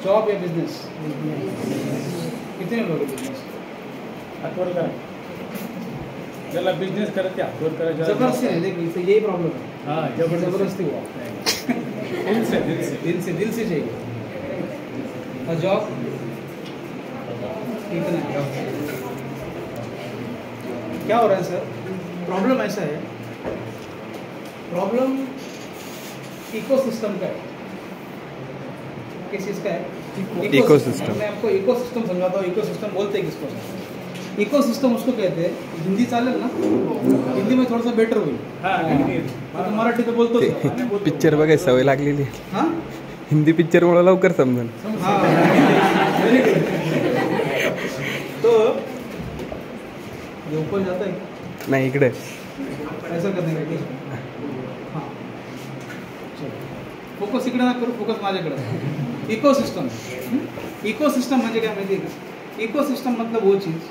Job या business? कितने लोग हैं बिजनेस? हातवर करा, ज्याला बिझनेस करायचे हातवर करायचे. जबरदस्ती नहीं, देखिए तो यही प्रॉब्लम है. हाँ, जबरदस्ती हुआ. दिल से चाहिए. और जॉब कितना है? क्या हो रहा है सर? प्रॉब्लम ऐसा है, प्रॉब्लम इकोसिस्टम का है. किस चीज़ का है? इकोसिस्टम. मैं आपको इकोसिस्टम समझाता हूँ. इकोसिस्टम बोलते हैं किसको? इकोसिस्टम उसको कहते हैं. हिंदी चालेल ना? हिंदी में थोडंसं बेटर होईल. आता मराठी तर बोलतो. पिक्चर बघायची सवय लागलेली आहे. हां, हिंदी पिक्चरमुळे लवकर समजेल. हाँ, वेरी गुड. तो ये ऊपर जाता है, नाही इकडे. ऐसा करने का ठीक. हाँ, चलो फोकस इकडे ना करू, फोकस माझ्याकडे. इकोसिस्टम. इकोसिस्टम म्हणजे काय माहिती आहे का? इकोसिस्टम मतलब वो चीज़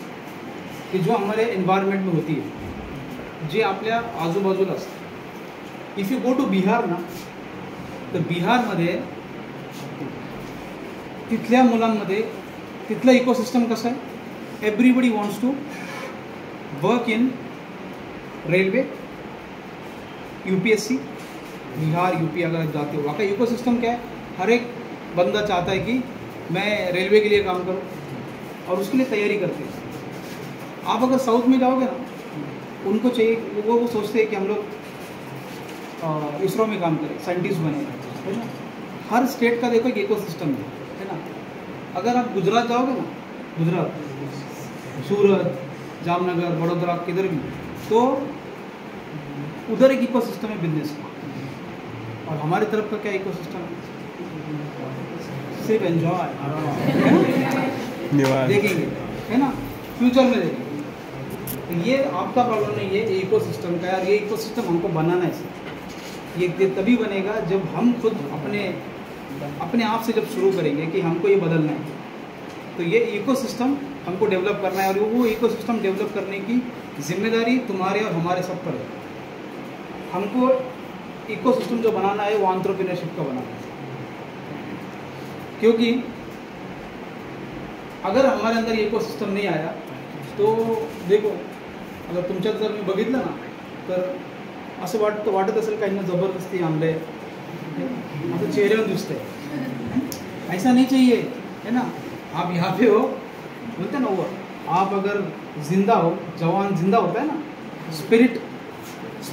कि जो हमारे एनवायरनमेंट में होती है, जे आपल्या आजूबाजूला असते. If you go to Bihar ना, तर बिहारमध्ये तिथल्या मुलांमध्ये तिथलं इकोसिस्टम कसं आहे? Everybody wants to work in railway, UPSC. Bihar UP अगर जाते हो, वहाँ का इकोसिस्टम क्या है? हर एक बंदा चाहता है कि मैं रेलवे के लिए काम करूँ और उसके लिए तैयारी करते हैं. आप अगर साउथ में जाओगे ना, उनको चाहिए, वो सोचते हैं कि हम लोग इसरो में काम करें, साइंटिस्ट बने, है ना. हर स्टेट का देखो एक इकोसिस्टम है ना. अगर आप गुजरात जाओगे ना, गुजरात, सूरत, जामनगर, वडोदरा, किधर भी, तो उधर एक इकोसिस्टम है बिजनेस का. और हमारी तरफ का क्या इकोसिस्टम है? सिर्फ एंजॉय देखेंगे, है ना, फ्यूचर में देखेंगे. तो ये आपका प्रॉब्लम नहीं है, ये इकोसिस्टम का है. और ये इकोसिस्टम हमको बनाना है सर. ये तभी बनेगा जब हम खुद अपने आप से जब शुरू करेंगे कि हमको ये बदलना है. तो ये इकोसिस्टम हमको डेवलप करना है, और वो इकोसिस्टम डेवलप करने की जिम्मेदारी तुम्हारे और हमारे सब पर है. हमको इकोसिस्टम जो बनाना है वो एंटरप्रेन्योरशिप का बनाना है. क्योंकि अगर हमारे अंदर ये इकोसिस्टम नहीं आया, तो देखो, अगर तुमच्यात जर मी बघितलं ना, तर असं वाटत असेल काहींना जबरदस्ती आणलंय, असं चेहऱ्यावर दिसतंय. ऐसा नहीं चाहिए, है ना. आप यहाँ पे हो, बोलते ना वो, आप अगर जिंदा हो, जवान जिंदा होता है ना, स्पिरिट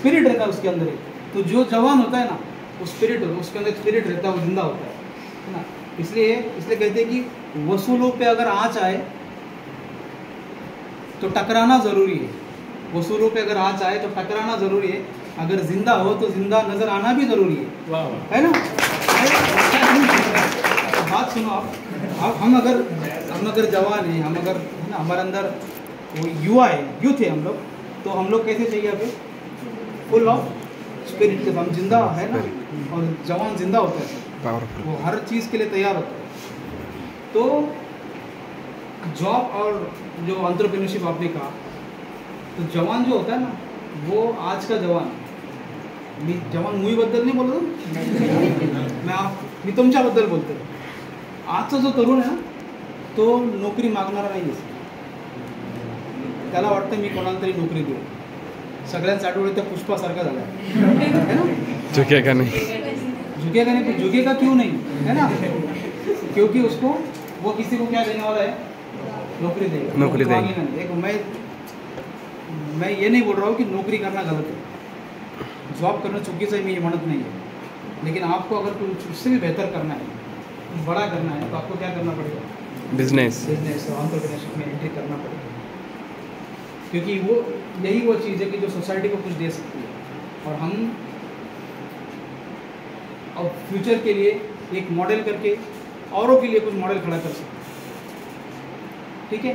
रहता है उसके अंदर. तो जो जवान होता है ना, वो स्पिरिट होता है, उसके अंदर स्पिरिट रहता है, वो जिंदा होता है ना. इसलिए कहते हैं कि वसूलों पे अगर आँच आए तो टकराना ज़रूरी है. वसूलों पे अगर आँच आए तो टकराना ज़रूरी है. अगर जिंदा हो तो जिंदा नज़र आना भी ज़रूरी है. वाह, है ना. बात सुनो आप हम अगर जवान हैं, हम अगर, है ना, हमारे अंदर वो युवा है, यूथ है हम लोग, तो हम लोग कैसे चाहिए अभी? Full of spirit. जब हम जिंदा है ना, और जवान जिंदा होता है, वो हर चीज़ के लिए तैयार होता है. तो जॉब और जो एंटरप्रेन्योरशिप आपने कहा, तो जवान जो होता है ना, वो आज का जवान, मी जवान मूवीबद्दल नाही बोलत, मी तुमच्याबद्दल बोलतो. आजचा जो तरुण आहे ना, तो नोकरी मागणारा नाही आहे. त्याला वाटतं मी कोणाला तरी नोकरी देऊ. सगळ्यांचा आठवडे त्या पुष्पासारखा झाला है ना. झुकेगा नहीं. झुकेगा नहीं, तो झुकेगा क्यों नहीं, है ना. क्योंकि उसको वो किसी को क्या देने वाला है? नौकरी देगा. नौकरी देगा. देखो, मैं ये नहीं बोल रहा हूँ कि नौकरी करना गलत है, जॉब करना चुकीचं है, मैं ये म्हणत नहीं है. लेकिन आपको अगर कुछ उससे भी बेहतर करना है, बड़ा करना है, तो आपको क्या करना पड़ेगा? बिजनेस और एंटरप्रेन्योरशिप में एंट्री करना पड़ेगा. क्योंकि यही वो चीज़ है कि जो सोसाइटी को कुछ दे सकती है, और हम और फ्यूचर के लिए एक मॉडल करके औरों के लिए कुछ मॉडल खड़ा कर सकते हैं. ठीक है.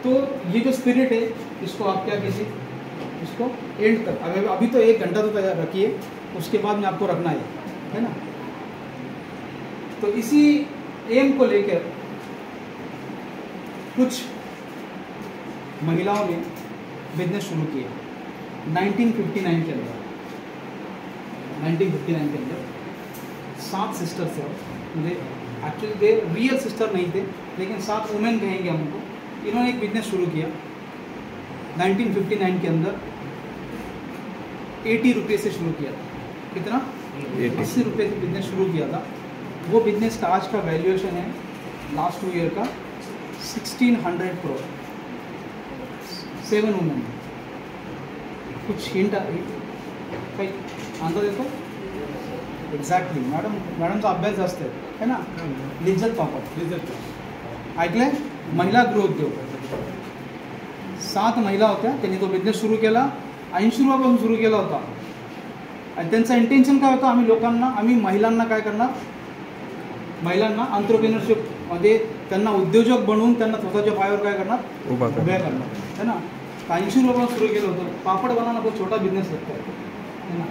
तो ये जो स्पिरिट है, इसको आप क्या कीजिए, इसको एंड तक, अभी तो 1 घंटा तो तैयार रखिए, उसके बाद में आपको रखना है ना. तो इसी एम को लेकर कुछ महिलाओं ने बिजनेस शुरू किया 1959 के अंदर. 1959 के अंदर 7 सिस्टर्स हैं, म्हणजे एक्चुअली दे रियल सिस्टर नहीं थे, लेकिन 7 वुमेन कहेंगे हमको। इन्होंने एक बिजनेस शुरू किया 1959 के अंदर, 80 रुपये से शुरू किया था। कितना? 80 रुपये से बिजनेस शुरू किया था। वो बिजनेस का आज का वैल्यूएशन है लास्ट 2 ईयर का 1600 करोड़। 7 वुमेन। कुछ हिंट काही अंदाज येतो? एक्झॅक्टली मॅडमचा अभ्यास जास्त आहे ना। लिज्जत पापड ऐकलंय? महिला गृहोद्योग, 7 महिला होत्या, त्यांनी तो बिझनेस सुरू केला, 80 रुपयापासून सुरू केला होता। आणि त्यांचं इंटेन्शन काय होतं, आम्ही महिलांना काय करणार, महिलांना एंटरप्रेन्योरशिपमध्ये त्यांना उद्योजक बनवून त्यांना स्वतःच्या पायावर काय करणार, उभ्या करणार है ना। 80 रुपयापासून सुरू केलं होतं। पापड़ बनाना बहुत छोटा बिजनेस लगता है ना,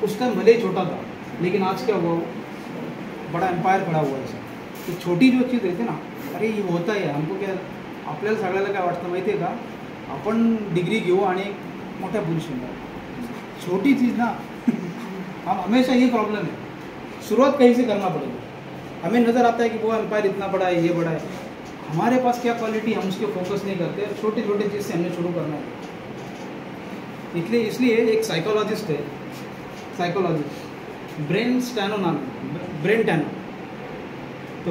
उस टाइम भले ही छोटा था, लेकिन आज क्या हुआ, बड़ा एम्पायर खड़ा हुआ है। तो छोटी जो चीज़ रहते ना, अरे ये होता है, हमको क्या, आपल्याला सगळ्याला काय वाटतं माहिती आहे का, आपण डिग्री घेऊ आणि मोठ्या पोझिशनला, छोटी चीज़ ना हम हमेशा ये प्रॉब्लम है, शुरुआत कहीं से करना पड़ेगा। हमें नज़र आता है कि वो एम्पायर इतना बड़ा है, ये बड़ा है, हमारे पास क्या क्वालिटी, हम उसके फोकस नहीं करते, छोटे छोटे चीज़ से हमें शुरू करना है। इसलिए एक साइकोलॉजिस्ट है, साइकोलॉजिस्ट ब्रेन टैनो नाम, ब्रेन टैनो, तो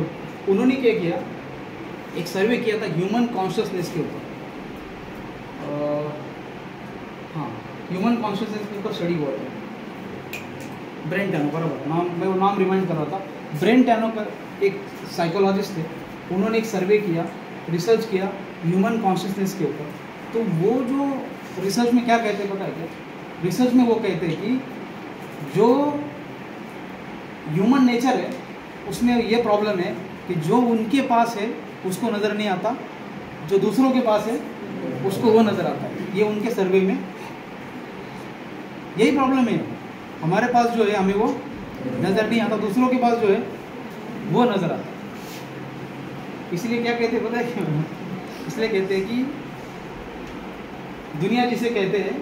उन्होंने क्या किया, एक सर्वे किया था ह्यूमन कॉन्शियसनेस के ऊपर। हाँ, ह्यूमन कॉन्शियसनेस के ऊपर स्टडी हुआ था। ब्रेन टैनो, बराबर नाम, मैं वो नाम रिमाइंड कर रहा था। ब्रेन टैनो का एक साइकोलॉजिस्ट थे, उन्होंने एक सर्वे किया, रिसर्च किया ह्यूमन कॉन्शियसनेस के ऊपर। तो वो जो रिसर्च में क्या कहते हैं पता है क्या, रिसर्च में वो कहते हैं कि जो ह्यूमन नेचर है उसमें ये प्रॉब्लम है कि जो उनके पास है उसको नज़र नहीं आता, जो दूसरों के पास है उसको वो नज़र आता है। ये उनके सर्वे में यही प्रॉब्लम है, हमारे पास जो है हमें वो नज़र नहीं आता, दूसरों के पास जो है वो नज़र आता है। इसलिए क्या कहते हैं पता है क्यों, इसलिए कहते हैं कि दुनिया जिसे कहते हैं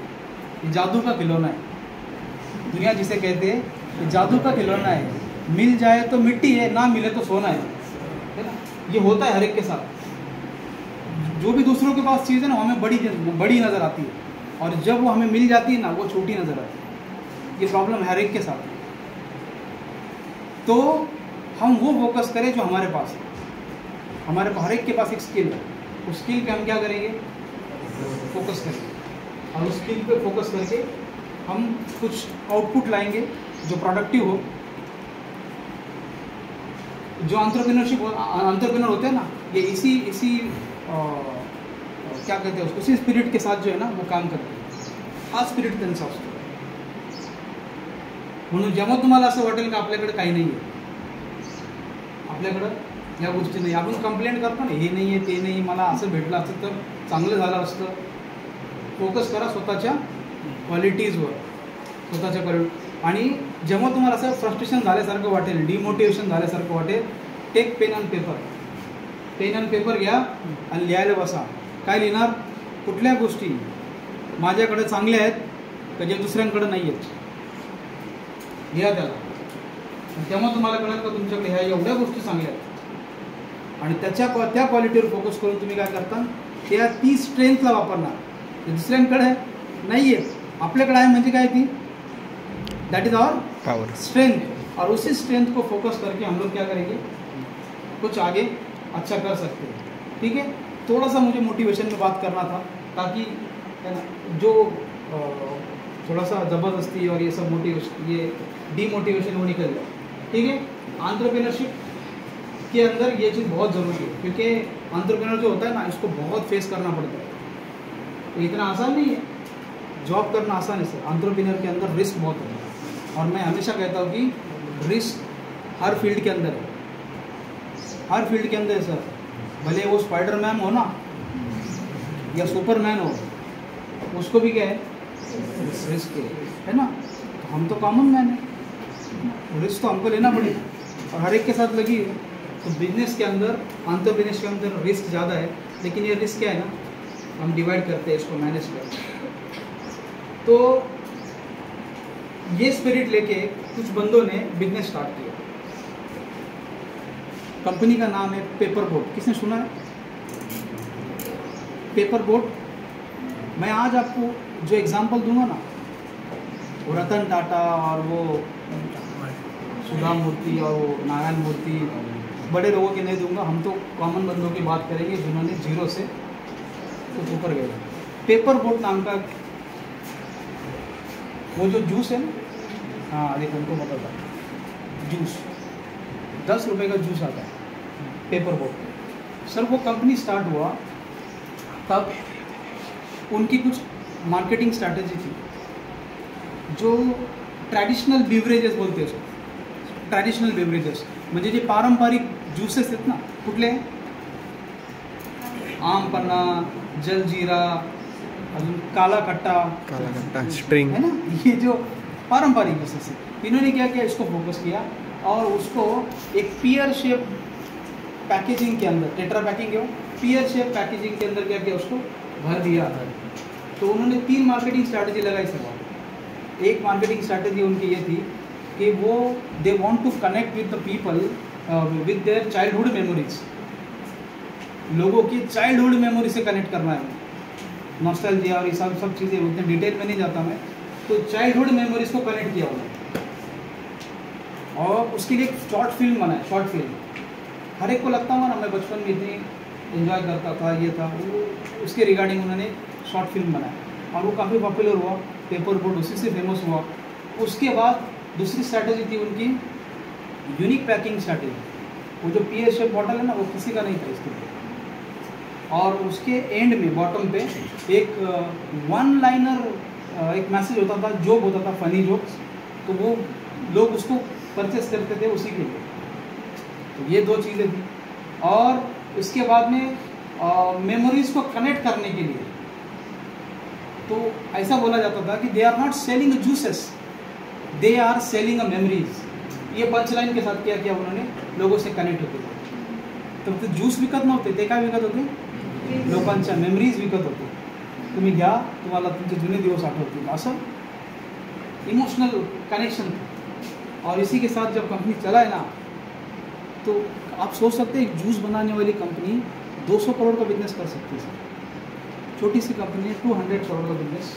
ये जादू का खिलौना है, दुनिया जिसे कहते हैं ये जादू का खिलौना है, मिल जाए तो मिट्टी है, ना मिले तो सोना है ना। ये होता है हर एक के साथ, जो भी दूसरों के पास चीज़ है ना, हमें बड़ी नज़र आती है, और जब वो हमें मिल जाती है ना, वो छोटी नज़र आती है। ये प्रॉब्लम हर एक के साथ। तो हम वो फोकस करें जो हमारे पास है, हमारे हर एक के पास एक स्किल है, उस स्किल पे हम क्या करेंगे, फोकस करेंगे, और उस स्किल पे फोकस करके हम कुछ आउटपुट लाएंगे जो प्रोडक्टिव हो। जो एंटरप्रेन्योर होते हैं ना, ये इसी क्या कहते हैं उसको, उसी स्पिरिट के साथ जो है ना वो काम करते हैं। हा स्पिरिट त्यांचा असतो। म्हणून जेव्हा तुम्हाला असं वाटेल का आपल्याकडे काही नाही आहे, आपल्याकडं या गोष्टी नाही, आपण कंप्लेंट करतो ना, हे नाही आहे, ते नाही, मला असं भेटलं असतं तर चांगलं झालं असतं। फोकस करा स्वतःच्या क्वालिटीजवर, स्वतःच्या क्वालिटी। आणि जेव्हा तुम्हाला असं फ्रस्ट्रेशन झाल्यासारखं वाटेल, डिमोटिवेशन झाल्यासारखं वाटेल, टेक पेन अँड पेपर घ्या आणि लिहायला बसा। काय लिहिणार, कुठल्या गोष्टी माझ्याकडे चांगल्या आहेत का जे दुसऱ्यांकडे नाही आहेत, लिहा त्याला। तेव्हा तुम्हाला कळेल का तुमच्याकडे ह्या एवढ्या गोष्टी चांगल्या आहेत, आणि त्या क्वालिटीवर फोकस करून तुम्ही काय करता, ती स्ट्रेंथला वापरणार, ते दुसऱ्यांकडे नाही आहे, आपल्याकडे आहे म्हणजे काय, ती that is our power, strength. और उसी स्ट्रेंथ को फोकस करके हम लोग क्या करेंगे, कुछ आगे अच्छा कर सकते हैं। ठीक है, थोड़ा सा मुझे मोटिवेशन में बात करना था, ताकि है ना जो थोड़ा सा ज़बरदस्ती और ये सब मोटिवेशन, ये डीमोटिवेशन वो निकल जाए। ठीक है, एंटरप्रेन्योरशिप के अंदर ये चीज़ बहुत ज़रूरी है, क्योंकि एंटरप्रेन्योर जो होता है ना, इसको बहुत फेस करना पड़ता है, तो इतना आसान नहीं है। जॉब करना आसान है सर, एंटरप्रेन्योर के अंदर रिस्क बहुत है, और मैं हमेशा कहता हूँ कि रिस्क हर फील्ड के अंदर है, हर फील्ड के अंदर है सर। भले वो स्पाइडरमैन हो ना या सुपरमैन हो, उसको भी क्या है, रिस्क है ना। तो हम तो कॉमन मैन है, रिस्क तो हमको लेना पड़ेगा, और हर एक के साथ लगी है। तो बिजनेस के अंदर, एंटरप्रेन्योरशिप के अंदर रिस्क ज़्यादा है, लेकिन ये रिस्क क्या है ना, हम डिवाइड करते हैं, इसको मैनेज करते हैं। तो ये स्पिरिट लेके कुछ बंदों ने बिजनेस स्टार्ट किया, कंपनी का नाम है पेपर बोट। किसने सुना है पेपर बोट? मैं आज आपको जो एग्जांपल दूंगा ना, वो रतन टाटा और वो सुधा मूर्ति और वो नारायण मूर्ति, बड़े लोगों के नहीं दूंगा। हम तो कॉमन बंदों की बात करेंगे जिन्होंने जीरो से कुछ ऊपर गए। पेपर बोट नाम का वो जो जूस है ना, हाँ देखो उनको पता था, जूस 10 रुपये का जूस आता है पेपर बोट। सर वो कंपनी स्टार्ट हुआ तब उनकी कुछ मार्केटिंग स्ट्रैटेजी थी, जो ट्रॅडिशनल बिवरेजेस बोलते हैं उसको। ट्रॅडिशनल बिवरेजेस म्हणजे जे पारंपरिक ज्यूसेस आहेत ना, कुठले? आमपन्ना, जलजीरा, अजून काला खट्टा स्ट्रिंग है ना, ये जो पारंपरिक ज्यूसेस है, इन्होंने क्या किया, इसको फोकस किया और उसको एक पियर शेप पैकेजिंग के अंदर, टेट्रा पैकिंग है, पियर शेप पैकेजिंग के अंदर क्या किया, उसको भर दिया। तो उन्होंने 3 मार्केटिंग स्ट्रैटेजी लगाई सर। एक मार्केटिंग स्ट्रैटेजी उनकी ये थी कि वो they want to connect with the people with their childhood memories. लोगों की चाइल्डहुड मेमोरी से कनेक्ट करना है, नॉस्टैल्जिया और ये सब चीज़ें, उतने डिटेल में नहीं जाता मैं। तो चाइल्डहुड मेमोरीज को कनेक्ट किया उन्होंने और उसके लिए एक शॉर्ट फिल्म बनाया। शॉर्ट फिल्म हर एक को लगता होगा ना, मैं बचपन में इतनी एंजॉय करता था, ये था वो, उसके रिगार्डिंग उन्होंने शॉर्ट फिल्म बनाया और वो काफ़ी पॉपुलर हुआ। पेपर बोट उसी से फेमस हुआ। उसके बाद दूसरी स्ट्रैटेजी थी उनकी यूनिक पैकिंग स्ट्रैटेजी। वो जो पियर शेप बॉटल है ना, वो किसी का नहीं था इसके लिए। और उसके एंड में बॉटम पे एक वन लाइनर एक मैसेज होता था, जोक होता था, फनी जोक्स। तो वो लोग उसको परचेस करते थे उसी के लिए। तो ये 2 चीज़ें थी। और इसके बाद में मेमोरीज को कनेक्ट करने के लिए तो ऐसा बोला जाता था कि they are not selling juices, they are selling a memories. ये पंच लाइन के साथ क्या किया उन्होंने, लोगों से कनेक्ट होते थे। तर ते ज्यूस विकत नव्हते, ते काय विकत होते, लोकांच्या मेमरीज विकत होते। तुम्ही घ्या, तुम्हाला तुमचे जुने दिवस आठवतील, असं इमोशनल कनेक्शन था। और इसी के साथ जब कंपनी चलाए ना, तो आप सोच सकते हैं एक जूस बनाने वाली कंपनी 200 करोड़ का बिजनेस कर सकती है। छोटी सी कंपनी ने 200 करोड़ का बिजनेस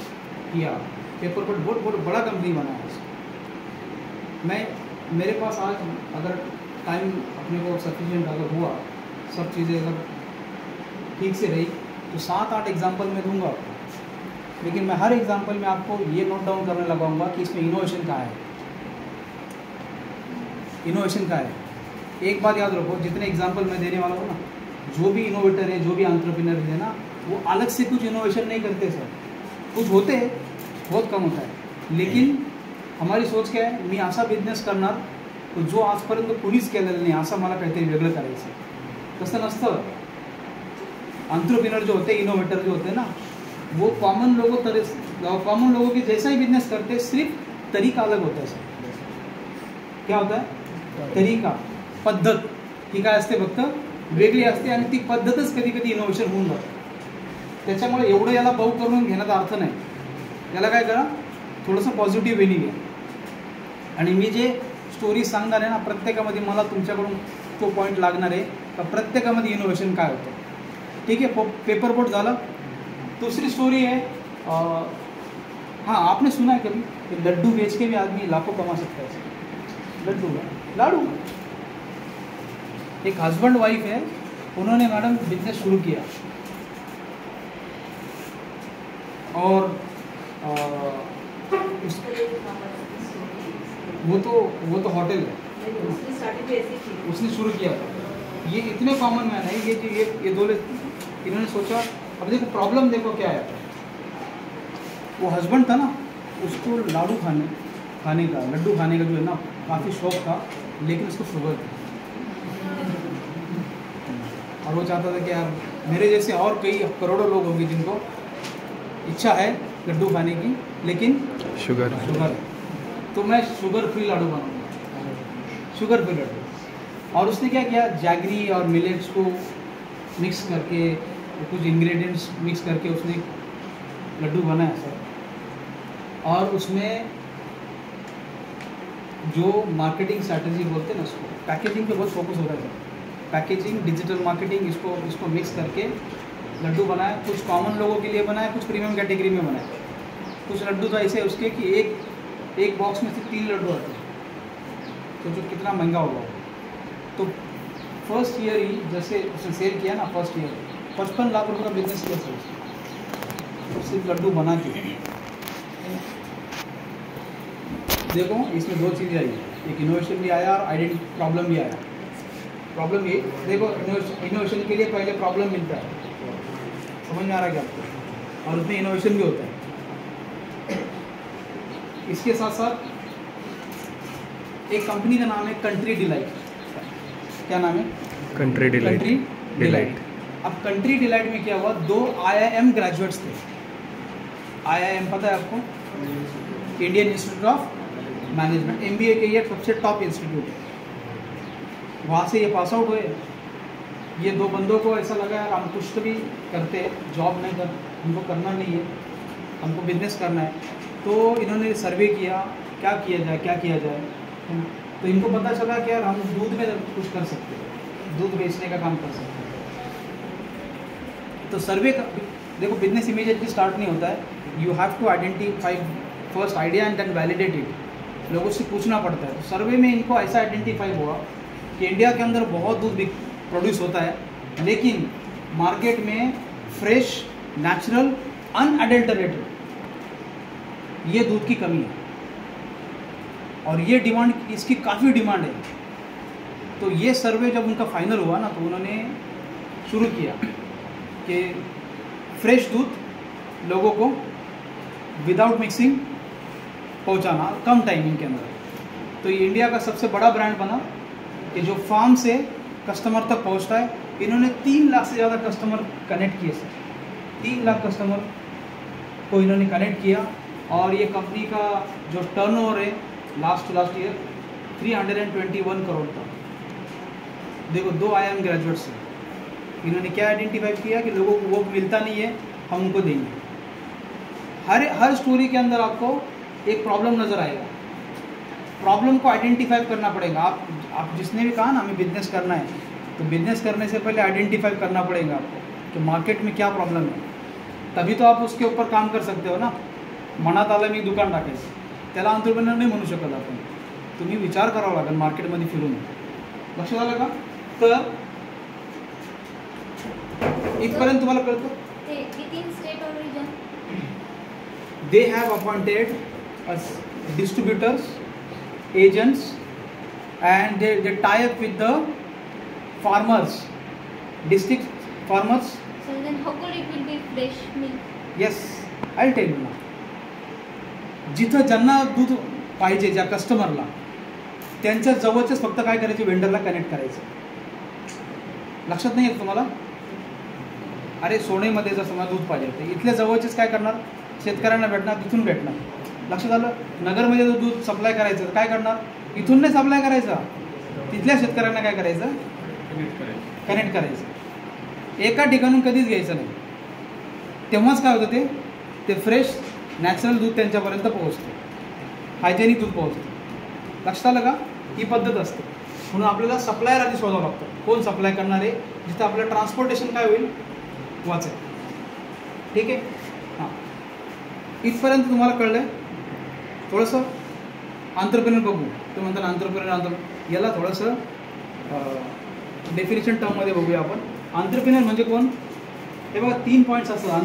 किया। पेपर बोट बहुत बहुत बड़ा कंपनी बनाया है। मेरे पास आज अगर टाइम अपने को सफिशिएंट अगर हुआ, सब चीज़ें अगर ठीक से रही, तो 7-8 एग्जाम्पल मैं दूंगा आपको। लेकिन मैं हर एग्जाम्पल में आपको ये नोट डाउन करने लगाऊंगा कि इसमें इनोवेशन कहाँ है, इनोवेशन कहाँ है। एक बात याद रखो, जितने एग्जाम्पल मैं देने वाला हूँ ना, जो भी इनोवेटर है, जो भी एंटरप्रेन्योर है ना, वो अलग से कुछ इनोवेशन नहीं करते सर। कुछ होते हैं, बहुत कम होता है, लेकिन हमारी सोच काय आहे, मी असा बिझनेस करणार जो आजपर्यंत कुणीच केलेला नाही, असं मला काहीतरी वेगळं करायचं। तसं नसतं। एंटरप्रेन्योर जो होते, इनोवेटर जो होते ना, वो कॉमन लोगों के जैसा ही बिजनेस करते, सिर्फ तरीका अलग होता है सर। क्या होता है? तरीका, पद्धत ही काय असते, फक्त वेगळी असते आणि ती पद्धतच कधी कधी इनोव्हेशन होऊन जातं। त्याच्यामुळे एवढं याला बाऊ करून घेण्याचा अर्थ नाही। याला काय करा, थोडंसं पॉझिटिव्ह वेनी घ्या। आणि मी जे स्टोरी सांगणार आहे ना, प्रत्येकामध्ये मला तुमच्याकडून तो पॉईंट लागणार आहे का प्रत्येकामध्ये इनोव्हेशन काय होतं। ठीक है, पेपर बोट झालं। दूसरी स्टोरी है, हाँ आपने सुना है कभी कि लड्डू बेच के भी आदमी लाखों कमा सकता है। लड्डू लाडू, एक हस्बैंड वाइफ है, उन्होंने मैडम बिजनेस शुरू किया और वो तो होटल है, उसने शुरू किया था। ये इतने कॉमन मैन है, ये 2 इन्होंने सोचा। अब देखो प्रॉब्लम देखो क्या है, वो हस्बैंड था ना, उसको लाडू खाने का, लड्डू खाने का जो है ना, काफ़ी शौक था, लेकिन उसको शुगर थी। और वो चाहता था कि यार मेरे जैसे और कई करोड़ों लोग होंगे जिनको इच्छा है लड्डू खाने की, लेकिन शुगर है, तो मैं शुगर फ्री लाडू बनाऊंगा, शुगर फ्री लड्डू। और उसने क्या किया, जैगरी और मिलेट्स को मिक्स करके, कुछ इंग्रेडिएंट्स मिक्स करके उसने लड्डू बनाया सर। और उसमें जो मार्केटिंग स्ट्रैटेजी बोलते हैं ना, उसको पैकेजिंग पे बहुत फोकस हो रहा है सर। पैकेजिंग, डिजिटल मार्केटिंग, इसको मिक्स करके लड्डू बनाए। कुछ कॉमन लोगों के लिए बनाए, कुछ प्रीमियम कैटेगरी में बनाए। कुछ लड्डू तो ऐसे उसके कि एक बॉक्स में से 3 लड्डू आते हैं, तो जो कितना महंगा होगा। तो फर्स्ट ईयर ही जैसे उसने सेल किया ना, फर्स्ट ईयर 55 लाख रुपये का बिजनेस किया था उसने, सिर्फ लड्डू बना के। देखो इसमें 2 चीज़ें आई, एक इनोवेशन भी आया और आइडेंटिटी प्रॉब्लम भी आया। प्रॉब्लम ये देखो, इनोवेशन के लिए पहले प्रॉब्लम मिलता है, समझ में आ रहा है क्या आपको, और उसमें इनोवेशन भी होता है। इसके साथ साथ एक कंपनी का नाम है कंट्री डिलाइट। क्या नाम है? Country delight. अब कंट्री डिलाइट में क्या हुआ, 2 IIM ग्रेजुएट्स थे। IIM पता है आपको? Indian institute of management, MBA के ये सबसे टॉप इंस्टीट्यूट है। वहाँ से ये पास आउट हुए। ये 2 बंदों को ऐसा लगा यार हम कुछ तो भी करते हैं, जॉब नहीं कर, हमको करना नहीं है, हमको बिजनेस करना है। तो इन्होंने सर्वे किया क्या किया जाए। तो इनको पता चला कि यार हम दूध में कुछ कर सकते हैं, दूध बेचने का काम कर सकते हैं। तो सर्वे का देखो, बिजनेस इमीडिएटली स्टार्ट नहीं होता है, you have to identify first idea and then validate it. लोगों से पूछना पड़ता है। तो सर्वे में इनको ऐसा आइडेंटिफाई हुआ कि इंडिया के अंदर बहुत दूध प्रोड्यूस होता है, लेकिन मार्केट में फ्रेश, नेचुरल, अनएडल्टरेटेड ये दूध की कमी है, और ये डिमांड, इसकी काफ़ी डिमांड है। तो ये सर्वे जब उनका फाइनल हुआ ना, तो उन्होंने शुरू किया कि फ्रेश दूध लोगों को विदाउट मिक्सिंग पहुंचाना कम टाइमिंग के अंदर। तो ये इंडिया का सबसे बड़ा ब्रांड बना कि जो फार्म से कस्टमर तक पहुंचता है। इन्होंने 3 लाख से ज़्यादा कस्टमर कनेक्ट किए सर, 3 लाख कस्टमर को इन्होंने कनेक्ट किया। और ये कंपनी का जो टर्नओवर है लास्ट ईयर 321 करोड़ था। देखो 2 IIM ग्रेजुएट्स हैं, इन्होंने क्या आइडेंटिफाई किया कि लोगों को वो मिलता नहीं है, हम उनको देंगे। हर स्टोरी के अंदर आपको एक प्रॉब्लम नज़र आएगा, प्रॉब्लम को आइडेंटिफाई करना पड़ेगा। आप जिसने भी कहा ना हमें बिजनेस करना है, तो बिजनेस करने से पहले आइडेंटिफाई करना पड़ेगा आपको कि मार्केट में क्या प्रॉब्लम है, तभी तो आप उसके ऊपर काम कर सकते हो ना। मनात आलं मी दुकान टाकायचं, त्याला एंटरप्रेन्योर नाही म्हणू शकत आपण, तुम्ही विचार करावा लागेल मार्केटमध्ये फिरून। लक्षात आलं का? तर इथपर्यंत तुम्हाला कळतं? They have appointed as distributors, agents, and they tie up with the farmers, district farmers. So then how could it will be fresh milk? Yes, I'll tell you now. जिथं ज्यांना दूध पाहिजे, ज्या कस्टमरला, त्यांच्या जवळच फक्त काय करायचे, वेंडरला कनेक्ट करायचं। लक्षात नाही येत तुम्हाला? अरे सोनेमध्ये जर समजा दूध पाहिजे तर इथल्या जवळचेच काय करणार, शेतकऱ्यांना भेटणार, तिथून भेटणार। लक्षात आलं? नगरमध्ये जर दूध सप्लाय करायचं तर काय करणार, इथून नाही सप्लाय करायचा, तिथल्या शेतकऱ्यांना काय करायचं, कनेक्ट करायचं। एका ठिकाणून कधीच घ्यायचं नाही, तेव्हाच काय होतं, ते फ्रेश नॅचरल दूध त्यांच्यापर्यंत पोहोचतं, हायजेनिक दूध पोहोचतं। लक्षात आलं का? ही पद्धत असते। म्हणून आपल्याला सप्लायर आधी शोधावं लागतं, कोण सप्लाय करणार आहे, जिथं आपलं ट्रान्सपोर्टेशन काय होईल, वाचेल। ठीक आहे? हां, इथपर्यंत तुम्हाला कळलं आहे? थोडंसं एंटरप्रेन्योर बघू। तर म्हणतात एंटरप्रेन्योर, याला थोडंसं डेफिनेशन टर्ममध्ये बघूया आपण। एंटरप्रेन्योर म्हणजे कोण? हे बघा 3 पॉईंट्स असतात,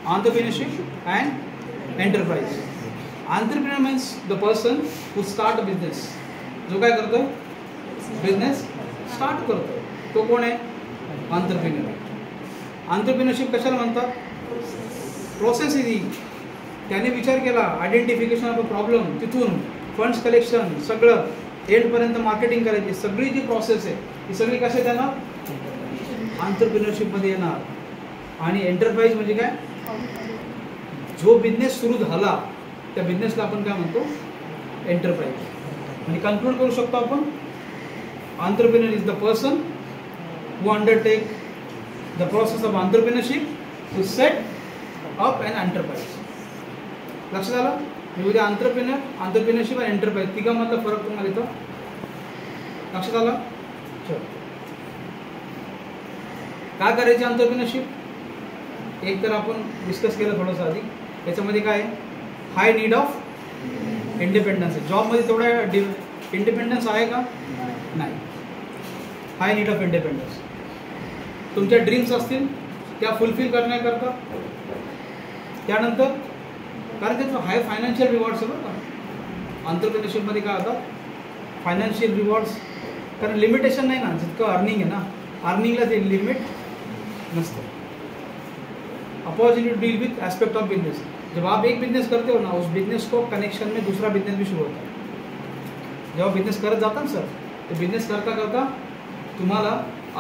entrepreneurship and enterprise. Entrepreneur means the person who start a business, जो काय करतो, बिझनेस स्टार्ट करतो, तो कोण आहे, एंटरप्रेन्योर। एंटरप्रेन्योरशिप कशाला म्हणतात? प्रोसेस ही त्याने विचार केला, आयडेंटिफिकेशन ऑफ अ प्रॉब्लेम, तिथून फंड्स कलेक्शन, सगळं एंडपर्यंत मार्केटिंग करायची, सगळी जी प्रोसेस आहे ही सगळी कशात येणार, एंटरप्रेन्योरशिपमध्ये येणार। आणि एंटरप्राइज म्हणजे काय, जो बिझनेस सुरू झाला त्या बिझनेसला आपण काय म्हणतो, एंटरप्राइज। म्हणजे कन्क्लूड करू शकतो आपण, entrepreneur is the person who undertake the process of entrepreneurship to set up an enterprise. लक्षात आलं? म्हणजे एंटरप्रेन्योरशिप आणि एंटरप्राइज तिघांमधला फरक तुम्हाला इथं लक्षात आला? चल काय करायची एंटरप्रेन्योरशिप? एक तर आपण डिस्कस केलं थोडंसं आधी, याच्यामध्ये काय आहे, हाय नीड ऑफ इंडिपेंडन्स आहे. जॉबमध्ये तेवढा इंडिपेंडन्स आहे का? नाही. हाय नीड ऑफ इंडिपेंडन्स. तुमच्या ड्रीम्स असतील त्या फुलफिल करण्याकरता. त्यानंतर कारण त्याचं हाय फायनान्शियल रिवॉर्ड्स आहे बरं का. एंटरप्रेन्योरशिपमध्ये काय होतं, फायनान्शियल रिवॉर्ड्स, कारण लिमिटेशन नाही ना, जितकं अर्निंग आहे ना, अर्निंगला ते लिमिट नसतं. Opportunity to deal with aspect of business. जब आप एक बिजनेस करते हो ना, उस बिजनेस को कनेक्शन में दूसरा बिजनेस भी शुरू होता है. जेव्हा बिजनेस करत जाता ना सर, ते बिजनेस करता करता तुम्हाला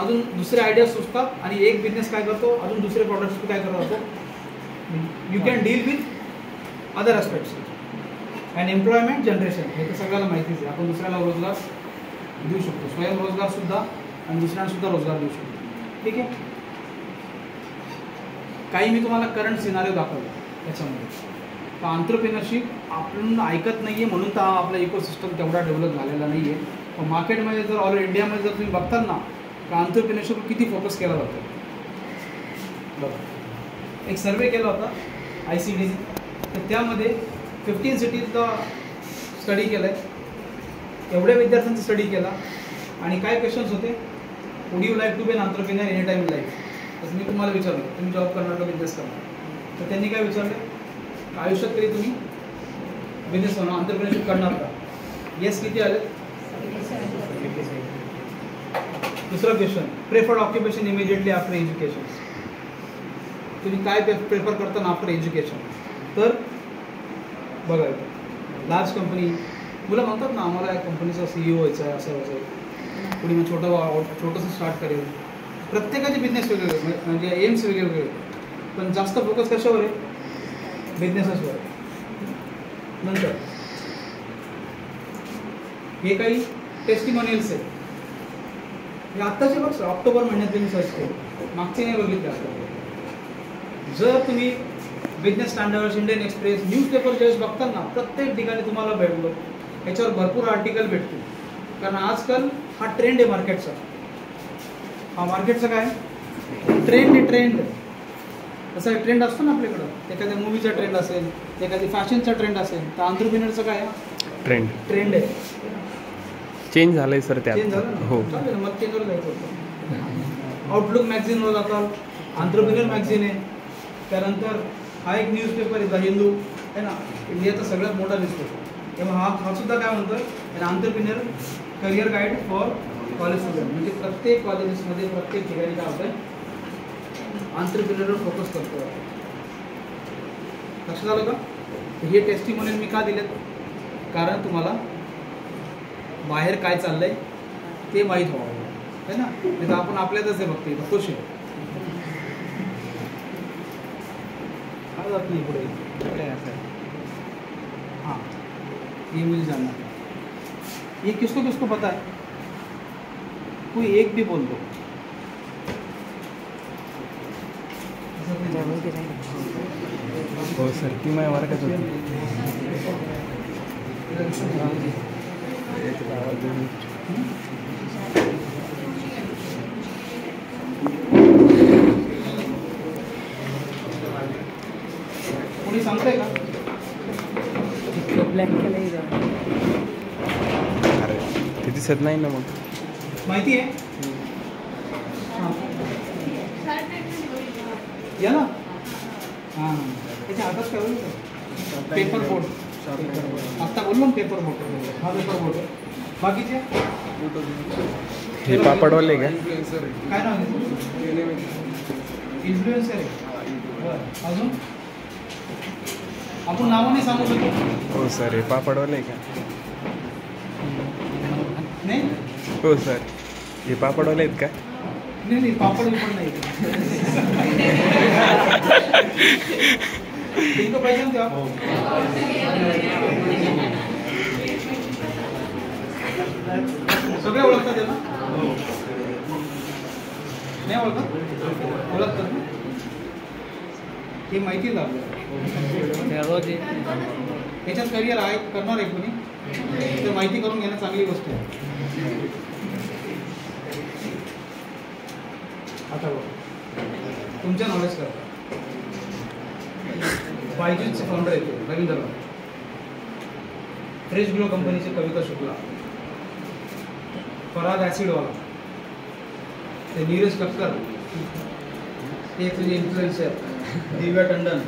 अजून दुसरे आयडिया सुचतात आणि एक बिझनेस काय करतो, अजून दुसरे प्रॉडक्ट्स काय करत जातो. You can deal with other aspects and employment generation. हे तर सगळ्याला माहितीच आहे. आपण दुसऱ्याला रोजगार देऊ शकतो, स्वयंरोजगारसुद्धा, आणि दुसऱ्यांसुद्धा रोजगार देऊ शकतो. ठीक आहे. काही मी तुम्हाला करंट सिनारिओ दाखवले त्याच्यामध्ये. तर एंटरप्रेन्योरशिप आपण ऐकत नाही आहे म्हणून तर आपला इकोसिस्टम तेवढा डेव्हलप झालेला नाही आहे. पण मार्केटमध्ये जर ऑल इंडियामध्ये जर तुम्ही बघताल ना, तर एंटरप्रेन्योरशिप किती फोकस केला जातो. बघा, एक सर्वे केला होता ICDC, तर त्यामध्ये 15 सिटीजचा स्टडी केला आहे. एवढ्या विद्यार्थ्यांचा स्टडी केला आणि काय क्वेश्चन्स होते, would you like to be an entrepreneur any time in life. तसं मी तुम्हाला विचारलं, तुम्ही जॉब करणार का बिझनेस करणार. तर त्यांनी काय विचारलं, आयुष्यात कधी तुम्ही बिझनेस करणार, एंटरप्रेन्योरशिप करणार का. येस किती आले. दुसरा question, preferred occupation immediately after education. तुम्ही काय प्रेफर करता ना आफ्टर एज्युकेशन. तर बघा, लार्ज कंपनी, मुलं म्हणतात ना आम्हाला या कंपनीचा CEO व्हायचं आहे, असं व्हायचं आहे, कुणी मग छोटंसं स्टार्ट करेल. प्रत्येकाचे बिझनेस वेगवेगळे, म्हणजे एम्स वेगवेगळे, पण जास्त फोकस कशावर आहे, बिझनेसेसवर. नंतर हे काही टेस्टिमोनियल्स आहे, हे आत्ताचे बघ ऑक्टोबर महिन्यात तुम्ही सर्च केलं, मागचे नाही बघितले असतात. जर तुम्ही business standards, Indian express, newspaper ज्यावेळेस बघताल ना, प्रत्येक ठिकाणी तुम्हाला भेटलो याच्यावर भरपूर आर्टिकल भेटतील. कारण आजकाल हा ट्रेंड आहे मार्केटचा. हा मार्केटचा काय ट्रेंड आहे, ट्रेंड. तसा एक ट्रेंड असतो ना आपल्याकडं, एखाद्या मूवीचा ट्रेंड असेल, एखादी फॅशनचा ट्रेंड असेल, तर एंटरप्रेन्योरचं काय आहे, ट्रेंड आहे. चेंज झालंय सर त्यात. चेंज झालं ना, हो. चालेल, मग चेंजवर जायचं होतं. आउटलुक मॅगझिनवर जातात, एंटरप्रेन्योर मॅगझिन आहे. त्यानंतर हा एक न्यूजपेपर आहे द हिंदू आहे ना, इंडियाचा सगळ्यात मोठा न्यूजपेपर. तेव्हा हा सुद्धा काय म्हणतो, entrepreneur career guide for college student. म्हणजे प्रत्येक कॉलेजेसमध्ये, प्रत्येक ठिकाणी काय होतं, एंटरप्रेन्योरवर फोकस करतो. लक्षात आलं का. हे टेस्टिमोनियल मी का दिलेत, कारण तुम्हाला बाहेर काय चाललंय ते माहीत व्हावं आहे ना. नाही तर आपण आपल्यातच आहे फक्त, इथं खुश आहे. काय जात नाही पुढे. हाँ, ये मुझे जानना है. ये किसको किसको पता है, कोई एक भी बोल दो. हो सर, ती माझ्या वर्गात होती. कोणी सांगतंय का. अरे ते दिसत नाही ना मग. माहिती आहे. या ना. हां, त्याच्या हातात काय होईल, पेपर बोर्ड. आत्ता बोललो ना पेपर बोर्ड. हा पेपर बोर्ड. बाकीचे हे पापडवाले का. काय नाव आहे, इन्फ्लुएन्सर आहे. बरं, अजून आपण नावाने सांगू शकतो. हो सर, हे पापडवाले का. नाही हो सर, हे पापडवाले आहेत का. नाही, पापड पण नाही. इनको पाहिजे ना तेव्हा. सगळे ओळखतात ना. नाही ओळखत, ओळखतात ना. हे माहिती आहे आपल्याला. त्याच्यात करिअर आहे, करणार आहे कोणी तर माहिती करून घेणं चांगली गोष्ट आहे. आता बघ, तुमच्या नॉलेज करता बायजूसचे फाउंडर येते रवींद्र फ्रेश ग्लो कंपनीचे कविता शुक्ला, फराद ॲसिडवाला, ते नीरज कक्कर, ते तुझे इन्फ्लुएन्सर दिव्या टंडन,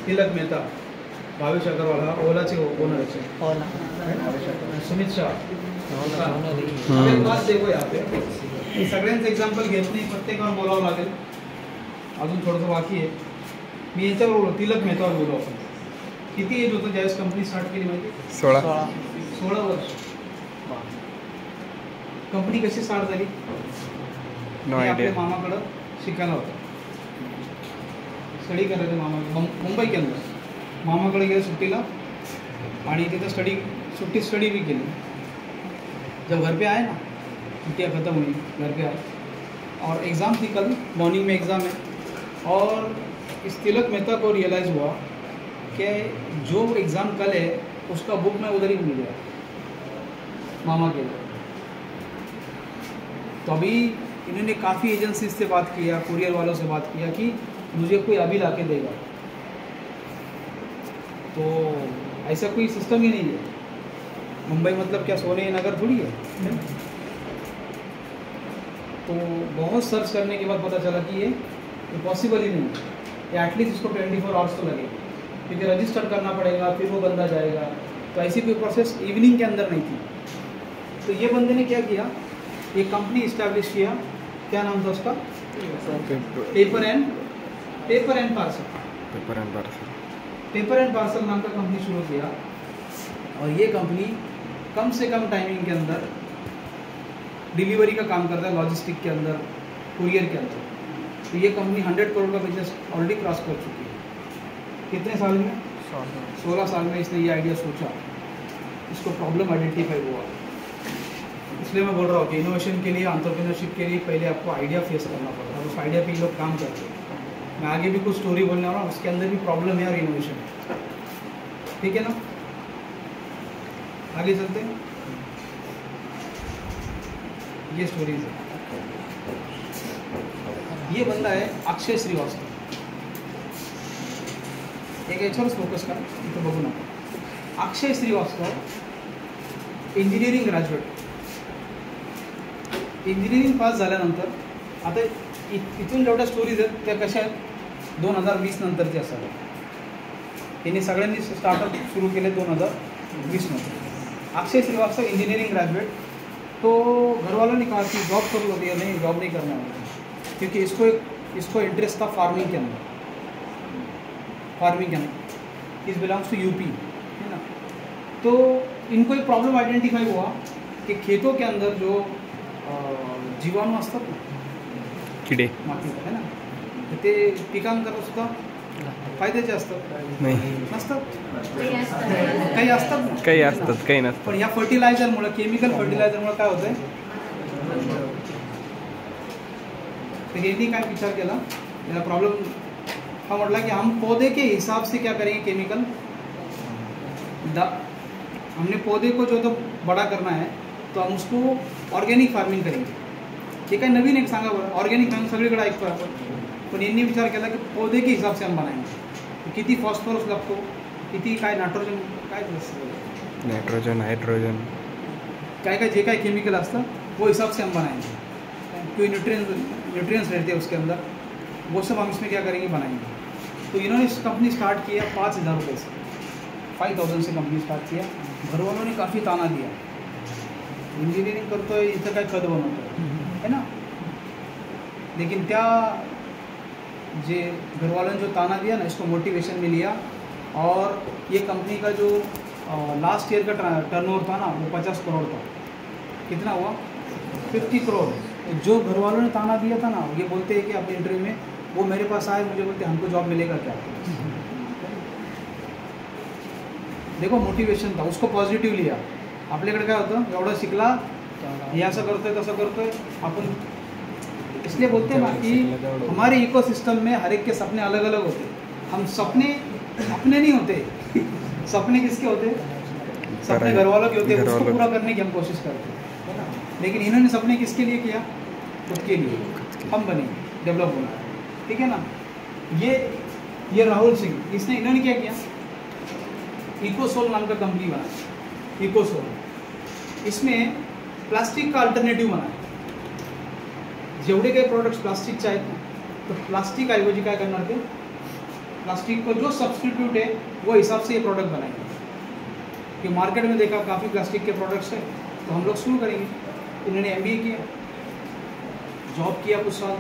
तिलक मेहता, भावेश अग्रवाल हा ओलाचे ओनर आहे, सुमित शाह, बात देखो यहाँ पे सगळ्यांचं एक्झाम्पल घेत नाही, प्रत्येकावर बोलावं लागेल, अजून थोडंसं बाकी आहे. मी याच्यावर बोललो, तिलक मेहतावर बोललो आपण. किती एज होतं ज्यावेळेस कंपनी स्टार्ट केली माहिती? 16 वर्ष. कंपनी कशी स्टार्ट झाली? आपल्या मामाकडं शिकायला होतं, स्टडी करायचं मामा मुंबई के अंदर. मामाकडे गेलं सुट्टीला आणि तिथं स्टडी भी केली. जब घर पे आए ना, छुट्टियाँ ख़त्म हुई, घर पे आए और एग्ज़ाम थी कल, मॉर्निंग में एग्ज़ाम है, और इस तिलक मेहता को रियलाइज़ हुआ कि जो एग्ज़ाम कल है उसका बुक मैं उधर ही भूल गया मामा के लिए. तो अभी इन्होंने काफ़ी एजेंसी से बात किया, कुरियर वालों से बात किया कि मुझे कोई अभी ला के देगा. तो ऐसा कोई सिस्टम ही नहीं है. मुंबई मतलब क्या सोने नगर थोड़ी है. तो बहुत सर्च करने के बाद पता चला कि ये पॉसिबल ही नहीं है. एटलीस्ट इसको 24 आवर्स तो लगेगा, क्योंकि रजिस्टर करना पड़ेगा, फिर वो बंदा जाएगा. तो ऐसी कोई प्रोसेस इवनिंग के अंदर नहीं थी. तो ये बंदे ने क्या किया, एक कंपनी इस्टेब्लिश किया. क्या नाम था उसका? पेपर एंड पार्सल नाम का कंपनी शुरू किया. और ये कंपनी कम से कम टाइमिंग के अंदर डिलीवरी का काम करता है, लॉजिस्टिक के अंदर, कुरियर के अंदर. तो ये कंपनी 100 करोड़ का बिजनेस ऑलरेडी क्रॉस कर चुकी है. कितने साल में? 16 साल में इसने ये आइडिया सोचा, इसको प्रॉब्लम आइडेंटिफाई हुआ. इसलिए मैं बोल रहा हूँ कि इनोवेशन के लिए, एंटरप्रेन्योरशिप के लिए पहले आपको आइडिया फेस करना पड़ता है. उस आइडिया पे ये लोग काम करते हैं. मैं आगे भी कुछ स्टोरी बोलने वाला हूँ, उसके अंदर भी प्रॉब्लम है और इनोवेशन है. ठीक है ना, आगे चलते हैं. ये स्टोरीज है. ये बंदा है अक्षय श्रीवास्तव. एक याच्यावरच फोकस करा, इथं बघू नका. Akshay Shrivastava engineering graduate. Engineering pass झाल्यानंतर आता इथून जेवढ्या स्टोरीज आहेत त्या कशा आहेत, 2020 नंतरच्या असतात. यांनी सगळ्यांनी स्टार्टअप सुरू केले 2020 नंतर. Akshay Srivastava engineering graduate. तो घर वालों ने कहा कि जॉब करो, दिया नहीं, जॉब नहीं करना है, क्योंकि इसको इंटरेस्ट था फार्मिंग के अंदर. इस बिलोंग्स टू यूपी, है ना. तो इनको एक प्रॉब्लम आइडेंटिफाई हुआ कि खेतों के अंदर जो जीवाणू असतात ना, किडे, मातीत, है ना, तर ते पिकांकरता सुद्धा फायद्याचे असतात, नसतात, काही असतात ना, काही असतात, काही नसतात. पण या फर्टिलायझरमुळे, केमिकल फर्टिलायझरमुळे काय होतंय, तर यांनी काय विचार केला, याला प्रॉब्लेम हा म्हटला कि हम पौधे के हिसाब से क्या करेंगे, केमिकल. हमने पौधे को जो तो बड़ा करना है तो हम उसको ऑर्गेनिक फार्मिंग करेंगे. हे काय नवीन एक सांगा बरं, ऑर्गेनिक फार्मिंग सगळीकडे ऐकतो आपण, पण यांनी विचार केला की पौधे के हिसाब से हम बनाएंगे. किती फॉस्फरस लागतो, किती काय नायट्रोजन, काय नायट्रोजन काय काय जे काय केमिकल असतं वो हिसाब से हम बनाएंगे. कोई न्यूट्रिएंट्स रहते हैं उसके अंदर, वो सब हम इसमें क्या करेंगे, बनाएंगे. तो इन्होंने कंपनी स्टार्ट किया 5,000 रुपये से, 5,000 से कंपनी स्टार्ट किया. घर वालों ने काफ़ी ताना दिया, इंजीनियरिंग करतोय, इथं काय खत बनवतोय, है ना. लेकिन त्या जे घर वालों ने जो ताना दिया ना, इसको मोटिवेशन में लिया. और ये कंपनी का जो लास्ट ईयर का टर्नओवर था ना, वो 50 करोड़ था. कितना हुआ, 50 करोड़. जो घर वालों ने ताना दिया था ना, ये बोलते हैं कि अपने इंटरव्यू में वो मेरे पास आए, मुझे बोलते हमको जॉब मिलेगा क्या. देखो मोटिवेशन था, उसको पॉझिटिव्ह लिया. आपल्याकडे काय होतं, एवढं शिकला, हे असं करतोय तसं करतोय आपण. इसलिए बोलते हैं ना कि हमारे इकोसिस्टम में हर एक के सपने अलग अलग होते. हम सपने अपने नहीं होते, सपने किसके होते, सपने घर वालों के होते हैं. उसको पूरा करने की हम कोशिश करते हैं, है ना. लेकिन इन्होंने सपने किसके लिए किया, खुद के लिए. हम बने, डेवलप होना. ठीक है ना। ये राहुल सिंह, इन्होंने क्या किया, इकोसोल नाम का कंपनी बनाया, इकोसोल। इसमें प्लास्टिक का अल्टरनेटिव बनाया। जेवढे काही प्रोडक्ट्स प्लास्टिकचे आहेत ना, तो प्लास्टिक ऐवजी काय करणार ते, प्लास्टिक को जो सब्स्टिट्यूट है वो हिसाब से ये प्रोडक्ट बनाएंगे। कि मार्केट में देखा काफ़ी प्लास्टिक के प्रोडक्ट्स हैं, तो हम लोग शुरू करेंगे। इन्होंने MBA किया, जॉब किया कुछ साल,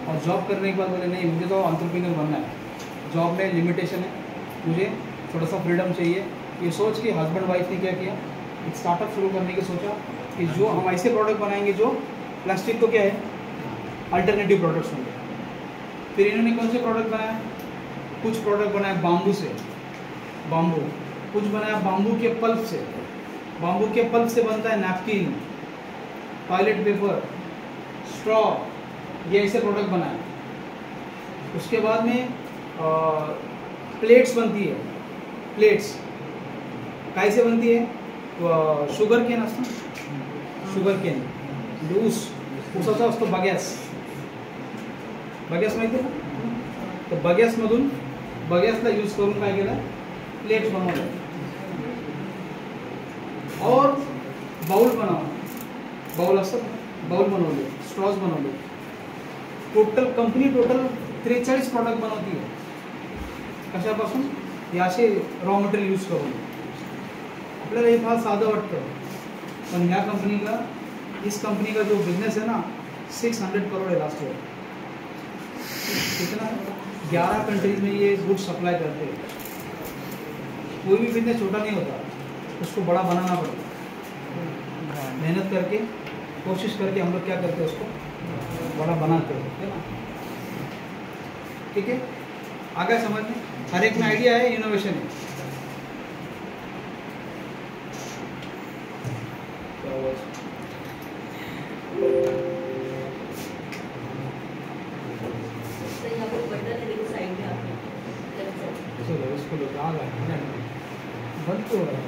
और जॉब करने के बाद बोले नहीं मुझे तो एंटरप्रेन्योर बनना है, जॉब में लिमिटेशन है, मुझे थोड़ा सा फ्रीडम चाहिए। ये सोच के हस्बैंड वाइफ ने क्या किया, एक स्टार्टअप शुरू करने की सोचा कि जो हम ऐसे प्रोडक्ट बनाएंगे जो प्लास्टिक को क्या है अल्टरनेटिव प्रोडक्ट्स होंगे। फिर इन्होंने कौन से प्रोडक्ट बनाया, कुछ प्रोडक्ट बनाया बाम्बू से, बाम्बू, कुछ बनाया बाम्बू के पल्प से। बाम्बू के पल्प से बनता है नैपकिन, टॉयलेट पेपर, स्ट्रॉ, ये ऐसे प्रोडक्ट बनाए। उसके बाद में प्लेट्स बनती है, प्लेट्स कैसे बनती है, शुगर केन असतं, शुगर केन ऊसाचा असतो बगॅस, बगॅस माहिती आहे ना, तर बगॅसमधून बगॅसला यूज करून काय केलं, प्लेट्स बनवले। और बाउल बनवलं, बाउल असतं बाउल बनवले, स्ट्रॉज बनवले। टोटल कंपनी टोटल 43 प्रोडक्ट बनवती आहे। कशापासून, हे असे रॉ मटेरियल यूज करून। आपल्याला हे फार साधं वाटतं, पण ह्या कंपनीला, इस कंपनी का जो बिजनेस है ना 600 करोड़ है लास्ट ईयर। कितना, 11 कंट्रीज में ये गुड सप्लाई करते हैं। कोई भी बिजनेस छोटा नहीं होता, उसको बड़ा बनाना पड़ता। मेहनत करके, कोशिश करके हम लोग क्या करते हैं, उसको बड़ा बनाते हैं, है ना। ठीक है, आगे समझ में, हर एक में आइडिया है, इनोवेशन है। इसको लो, आ गया बंद तो हो रहा है,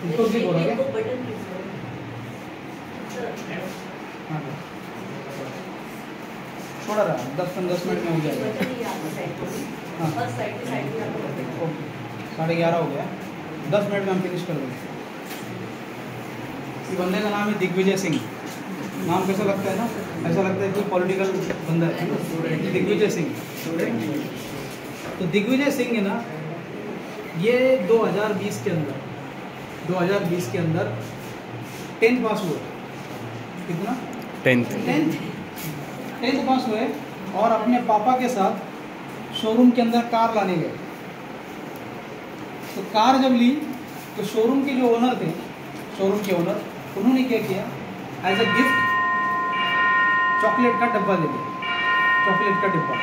इसको भी हो रहा है हाँ, थोड़ा रहा 10-15 मिनट में हो जाएगा। हाँ ओके, 11:30 हो गया, 10 मिनट में हम फिनिश कर देंगे। इस बंदे का नाम है दिग्विजय सिंह। नाम कैसा लगता है ना, ऐसा लगता है कोई पॉलिटिकल बंदा है, दिग्विजय सिंह। तो दिग्विजय सिंह है ना, ये 2020 के अंदर 10th पास हुए। कितना, 10th पास हुए, और अपने पापा के साथ शोरूम के अंदर कार लाने गए। तो कार जब ली, तो शोरूम के जो ओनर थे, शोरूम के ओनर, उन्होंने क्या किया, एज अ गिफ्ट चॉकलेट का डब्बा दे दिया, चॉकलेट का डिब्बा।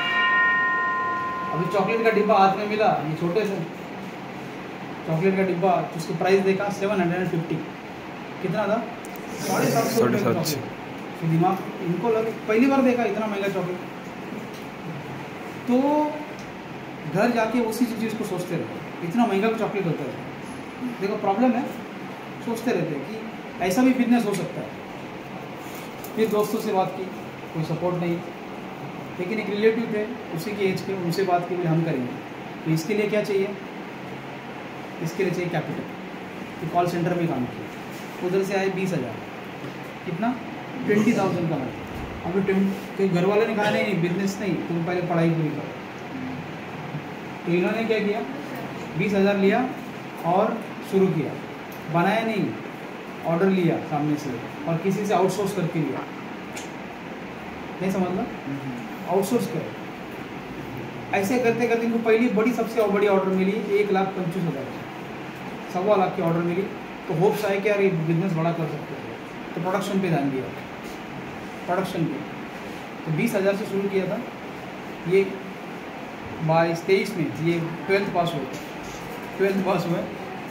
अभी चॉकलेट का डिब्बा हाथ में मिला, ये छोटे से चॉकलेट का डिब्बा, उसकी प्राइस देखा 750। कितना था, 750 तो दिमाग इनको लगे, पहली बार देखा इतना महंगा चॉकलेट। तो घर जाके उसी चीज़ को सोचते रहते, इतना महंगा चॉकलेट होता है। देखो प्रॉब्लम है, सोचते रहते हैं कि ऐसा भी बिजनेस हो सकता है। फिर दोस्तों से बात की, कोई सपोर्ट नहीं, लेकिन एक रिलेटिव थे उसी की एज के, उनसे बात की, हम करेंगे। तो इसके लिए क्या चाहिए, इसके लिए चाहिए कैपिटल। तो कॉल सेंटर में काम किया, उधर से आए 20,000। कितना, 20,000 का लगा। अभी घर वालों ने कहा नहीं बिजनेस नहीं, तुम पहले पढ़ाई पूरी करो। तो इन्होंने क्या किया, 20,000 लिया और शुरू किया। बनाया नहीं, ऑर्डर लिया सामने से, और किसी से आउटसोर्स करके लिया। नहीं समझ, आउटसोर्स कर। ऐसे करते करते इनको पहली बड़ी, सबसे बड़ी ऑर्डर मिली 1,25,000, 1.25 लाख की ऑर्डर मिली। तो होप्स आए कि यार ये बिजनेस बड़ा कर सकते हैं। तो प्रोडक्शन पे ध्यान दिया, प्रोडक्शन पे। तो 20,000 से शुरू किया था। ये 22-23 में ये 12th पास हुए,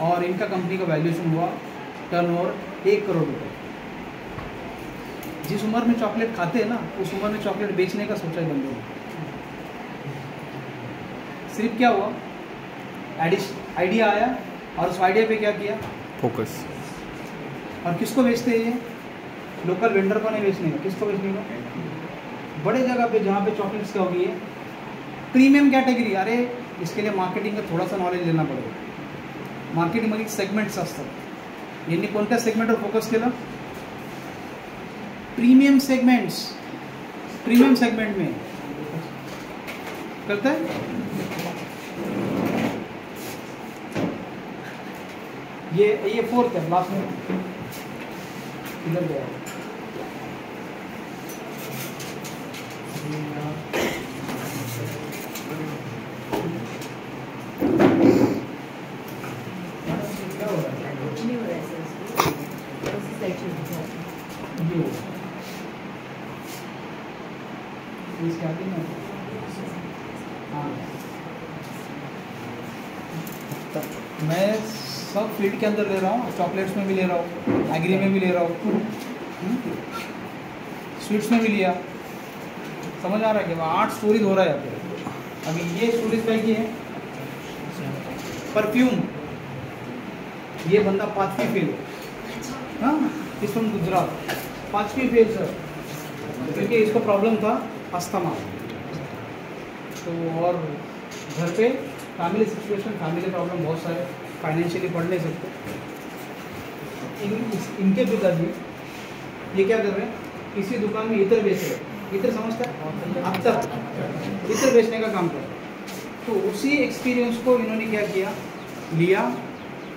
और इनका कंपनी का वैल्यूएशन हुआ, टर्नओवर 1 करोड़ रुपये। जिस उम्र में चॉकलेट खाते हैं ना, उस उम्र में चॉकलेट बेचने का सोचा है बंदे ने। सिर्फ क्या हुआ, आइडिया आया, और उस आइडिया पे क्या किया, फोकस। और किसको बेचते हैं ये, लोकल वेंडर को नहीं बेचने का, किसको बेचने का, बड़े जगह पे जहाँ पे चॉकलेट्स क्या होगी है प्रीमियम कॅटेगरी, अरे इसके लिए मार्केटिंग का थोडासा नॉलेज लेना पडेल. मार्केटिंगमध्ये सेगमेंट्स असतात. यांनी कोणत्या सेगमेंटवर फोकस केलं? Premium segments. प्रीमियम सेगमेंट में करता है. ये फोर्थ है, लास्ट में इधर गया. मैं सब फील्ड के अंदर ले रहा हूँ, चॉकलेट्स में भी ले रहा हूँ, एग्री में भी ले रहा हूँ, स्वीट्स में भी लिया. समझ आ रहा है कि 8 स्टोरीज हो रहा है आपको. अभी ये स्टोरीज क्या की है? परफ्यूम. ये बंदा 5वीं फेल. हाँ, इस फ्रॉम गुजरात. 5वीं फेल सर, क्योंकि इसको प्रॉब्लम था अस्थमा. तो और घर पे फैमिली सिचुएशन, फैमिली प्रॉब्लम बहुत सारे, फाइनेंशियली पढ़ नहीं सकते. इनके पिताजी ये क्या कर रहे हैं? किसी दुकान में इतर बेच रहे. इतर समझता है? अब तक इतर बेचने का काम कर रहे. तो उसी एक्सपीरियंस को इन्होंने क्या किया, लिया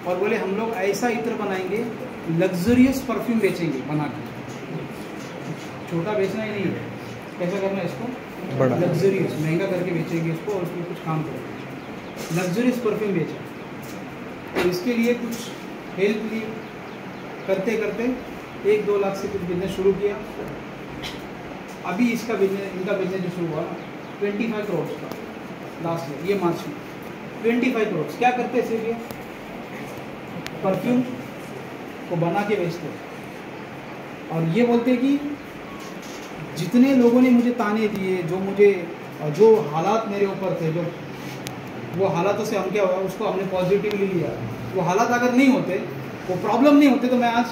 और बोले हम लोग ऐसा इत्र बनाएंगे, लग्जरियस परफ्यूम बेचेंगे बना के. छोटा बेचना ही नहीं है, कैसा करना है इसको? बड़ा, लग्जरियस, महंगा करके बेचेंगे इसको और उसमें कुछ काम करेंगे. लग्जरियस परफ्यूम बेचा. तो इसके लिए कुछ हेल्प ली. करते करते 1-2 लाख से कुछ बिजनेस शुरू किया. अभी इसका बिजनेस, इनका बिजनेस जो शुरू हुआ ना 25 करोड़ का लास्ट ईयर, ये मार्च में 25 करोड़. क्या करते सिर्फ ये परफ्यूम को बना के बेचते. और ये बोलते कि जितने लोगों ने मुझे ताने दिए, जो हालात मेरे ऊपर थे, जो वो हालातों से हम क्या हुआ, उसको हमने पॉजिटिवली लिया. वो हालात अगर नहीं होते, वो प्रॉब्लम नहीं होते, तो मैं आज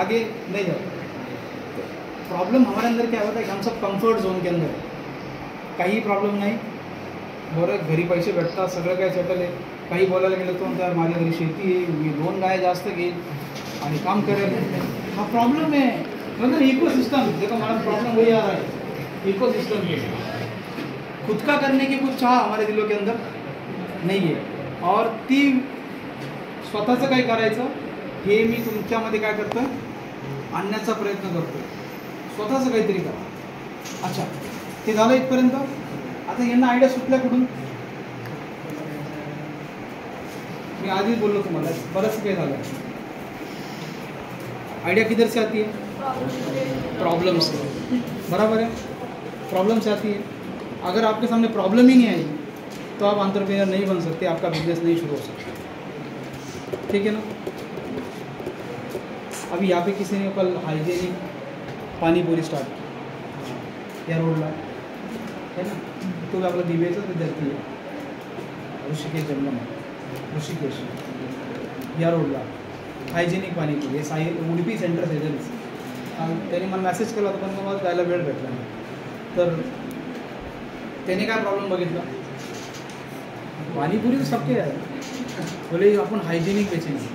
आगे नहीं जाता. प्रॉब्लम हमारे अंदर क्या होता है कि हम सब कम्फर्ट झोन के अंदर आहे. काही प्रॉब्लेम नाही, बरं घरी पैसे भेटतात, सगळं काय सेटल आहे. काही बोलायला गेलं तर म्हणतात माझ्या घरी शेती आहे, मी 2 गाय जास्त घेईन आणि काम करेल. हा प्रॉब्लम है. मतलब इको सिस्टम, देखो हमारा प्रॉब्लम वही आ रहा है, इको सिस्टम के. खुद का करने की कुछ चाह हमारे दिलों के अंदर नाही आहे. और ती स्वतःचं काही करायचं हे मी तुमच्यामध्ये काय करतो, आणण्याचा प्रयत्न करतो. स्वतःचं काहीतरी करा. अच्छा, ते झालं इथपर्यंत. आता यांना आयडिया सुटल्या कुठून? मी आधीच बोललो तुम्हाला, बरंच काही झालं. आइडिया किधर से आती है? प्रॉब्लम से. बराबर है, प्रॉब्लम से आती है. अगर आपके सामने प्रॉब्लम ही नहीं आई तो आप एंटरप्रेन्योर नहीं बन सकते, आपका बिजनेस नहीं शुरू हो सकता. ठीक है ना. अभी यहाँ पे किसी ने कल हाइजेनिक पानी पूरी स्टार्ट की या रोडला है ना, तो आपलं दिवेचं विद्यार्थी आहे ऋषिकेश जंगम, ऋषिकेश या रोडला हायजेनिक पाणीपुरी हे साई उडुपी सेंटर शेजारीच. त्याने मला मेसेज केला होता, पण मला जायला वेळ भेटला नाही. तर त्याने काय प्रॉब्लेम बघितला, पाणीपुरी तो सबके आहे, बोले आपण हायजेनिक बेचेंगे.